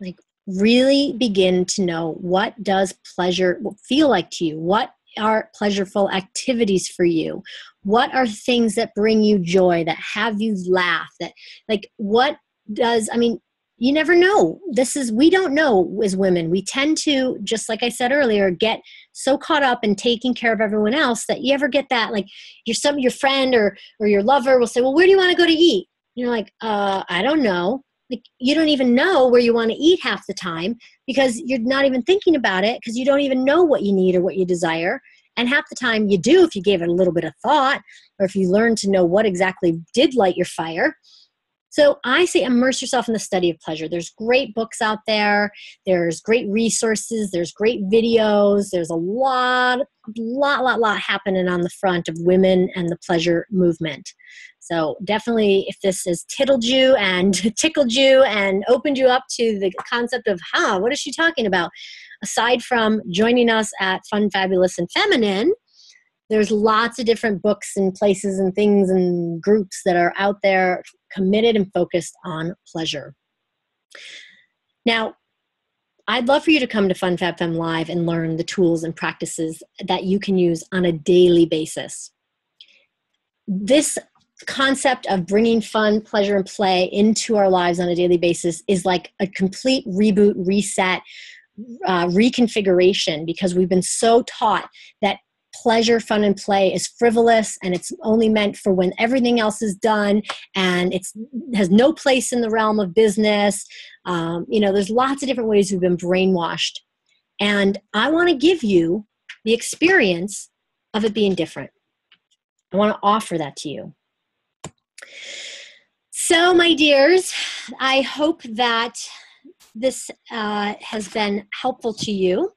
Like, really begin to know, what does pleasure feel like to you? What are pleasureful activities for you? What are things that bring you joy, that have you laugh? That, like, you never know. We don't know as women. We tend to, just like I said earlier, get so caught up in taking care of everyone else that you ever get that, like, your friend or your lover will say, well, where do you want to go to eat? You're like, I don't know. Like, you don't even know where you want to eat half the time because you're not even thinking about it, because you don't even know what you need or what you desire. And half the time you do if you gave it a little bit of thought, or if you learn to know what exactly did light your fire. So I say immerse yourself in the study of pleasure. There's great books out there. There's great resources. There's great videos. There's a lot happening on the front of women and the pleasure movement. So definitely, if this has tickled you and opened you up to the concept of, what is she talking about? Aside from joining us at Fun, Fabulous, and Feminine, there's lots of different books and places and things and groups that are out there committed and focused on pleasure. Now, I'd love for you to come to Fun Fab Fem Live and learn the tools and practices that you can use on a daily basis. This concept of bringing fun, pleasure, and play into our lives on a daily basis is like a complete reboot, reset, reconfiguration, because we've been so taught that pleasure, fun, and play is frivolous, and it's only meant for when everything else is done, and it has no place in the realm of business. There's lots of different ways we've been brainwashed. And I want to give you the experience of it being different. I want to offer that to you. So, my dears, I hope that this has been helpful to you.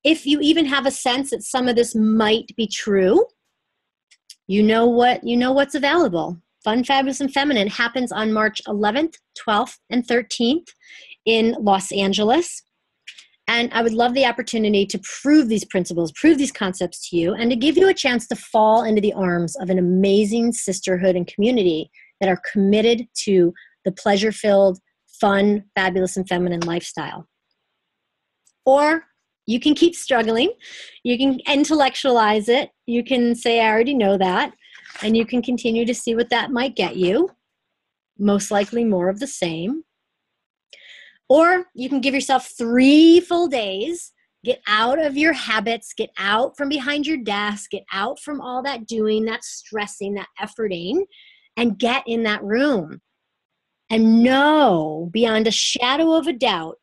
If you even have a sense that some of this might be true, you know what's available. Fun, Fabulous, and Feminine happens on March 11th, 12th, and 13th in Los Angeles. And I would love the opportunity to prove these principles, prove these concepts to you, and to give you a chance to fall into the arms of an amazing sisterhood and community that are committed to the pleasure-filled, fun, fabulous, and feminine lifestyle. Or you can keep struggling. You can intellectualize it. You can say, I already know that. And you can continue to see what that might get you. Most likely more of the same. Or you can give yourself 3 full days. Get out of your habits. Get out from behind your desk. Get out from all that doing, that stressing, that efforting. And get in that room. And know beyond a shadow of a doubt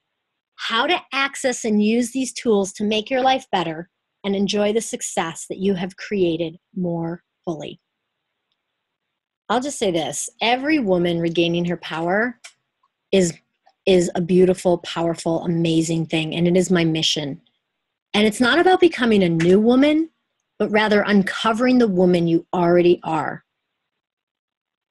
how to access and use these tools to make your life better and enjoy the success that you have created more fully. I'll just say this. Every woman regaining her power is a beautiful, powerful, amazing thing. And it is my mission. And it's not about becoming a new woman, but rather uncovering the woman you already are.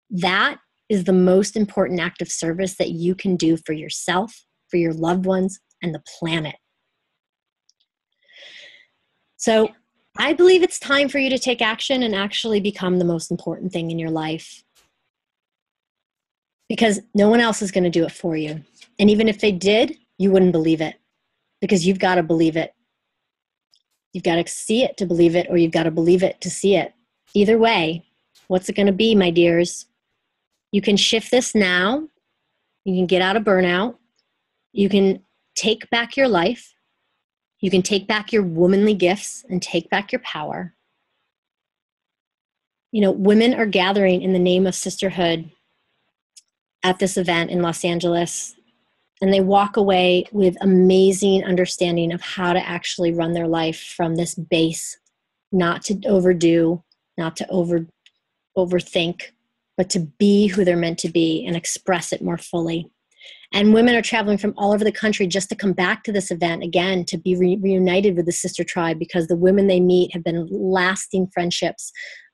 That is the most important act of service that you can do for yourself, for your loved ones, and the planet. So I believe it's time for you to take action and actually become the most important thing in your life. Because no one else is going to do it for you. And even if they did, you wouldn't believe it. Because you've got to believe it. You've got to see it to believe it, or you've got to believe it to see it. Either way, what's it going to be, my dears? You can shift this now You can get out of burnout. You can take back your life. You can take back your womanly gifts and take back your power. You know, women are gathering in the name of sisterhood at this event in Los Angeles, and they walk away with amazing understanding of how to actually run their life from this base, not to overdo, not to overthink, but to be who they're meant to be and express it more fully. And women are traveling from all over the country just to come back to this event again, to be reunited with the sister tribe, because the women they meet have been lasting friendships,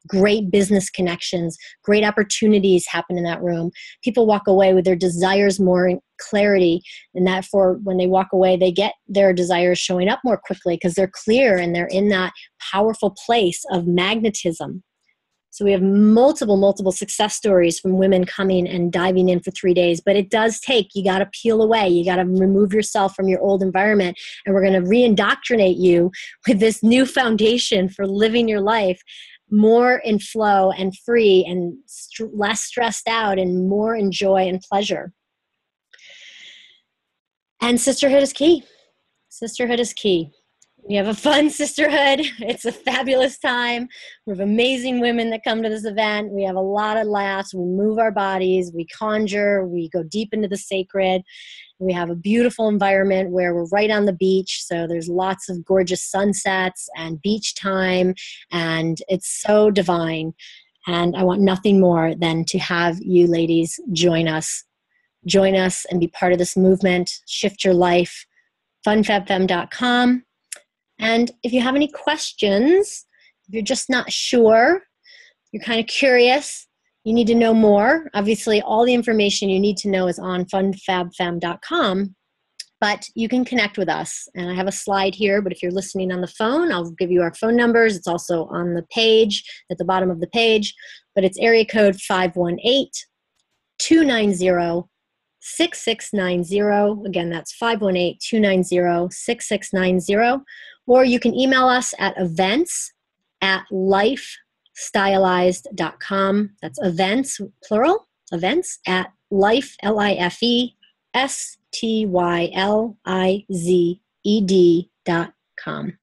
great business connections, great opportunities happen in that room. People walk away with their desires more in clarity, and that for when they walk away, they get their desires showing up more quickly because they're clear and they're in that powerful place of magnetism. So we have multiple success stories from women coming and diving in for 3 days. But it does take, you got to peel away. You got to remove yourself from your old environment. And we're going to re-indoctrinate you with this new foundation for living your life more in flow and free and less stressed out and more in joy and pleasure. And sisterhood is key. Sisterhood is key. We have a fun sisterhood. It's a fabulous time. We have amazing women that come to this event. We have a lot of laughs. We move our bodies. We conjure. We go deep into the sacred. We have a beautiful environment where we're right on the beach. So there's lots of gorgeous sunsets and beach time. And it's so divine. And I want nothing more than to have you ladies join us. Join us and be part of this movement. Shift your life. funfabfem.com. And if you have any questions, if you're just not sure, you're kind of curious, you need to know more. Obviously, all the information you need to know is on funfabfem.com, but you can connect with us. And I have a slide here, but if you're listening on the phone, I'll give you our phone numbers. It's also on the page, at the bottom of the page, but it's area code 518-290-6690. Again, that's 518-290-6690. Or you can email us at events@lifestylized.com. That's events, plural, events at life, lifestylized.com.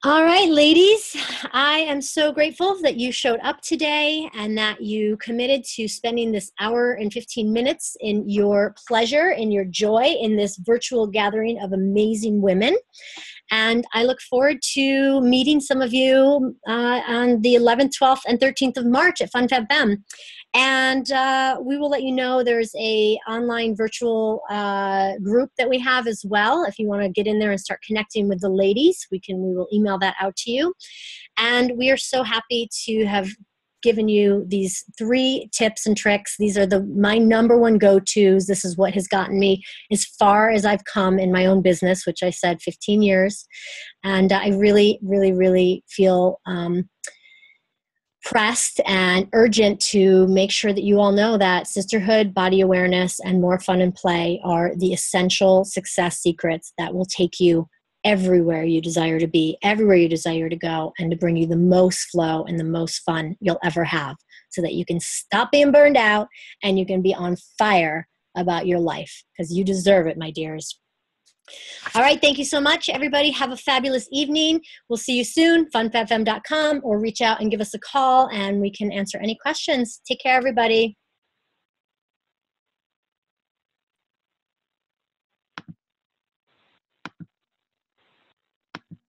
All right, ladies, I am so grateful that you showed up today and that you committed to spending this hour and 15 minutes in your pleasure, in your joy, in this virtual gathering of amazing women. And I look forward to meeting some of you on the 11th, 12th, and 13th of March at FunFabFem. And we will let you know there's a online virtual group that we have as well. If you want to get in there and start connecting with the ladies, we will email that out to you. And we are so happy to have given you these 3 tips and tricks. These are my number one go-tos. This is what has gotten me as far as I've come in my own business, which I said 15 years. And I really, really, really feel pressed and urgent to make sure that you all know that sisterhood, body awareness, and more fun and play are the essential success secrets that will take you everywhere you desire to be, everywhere you desire to go, and to bring you the most flow and the most fun you'll ever have, so that you can stop being burned out and you can be on fire about your life, because you deserve it, my dears. All right, thank you so much, everybody. Have a fabulous evening. We'll see you soon, funfabfem.com, or reach out and give us a call and we can answer any questions. Take care, everybody.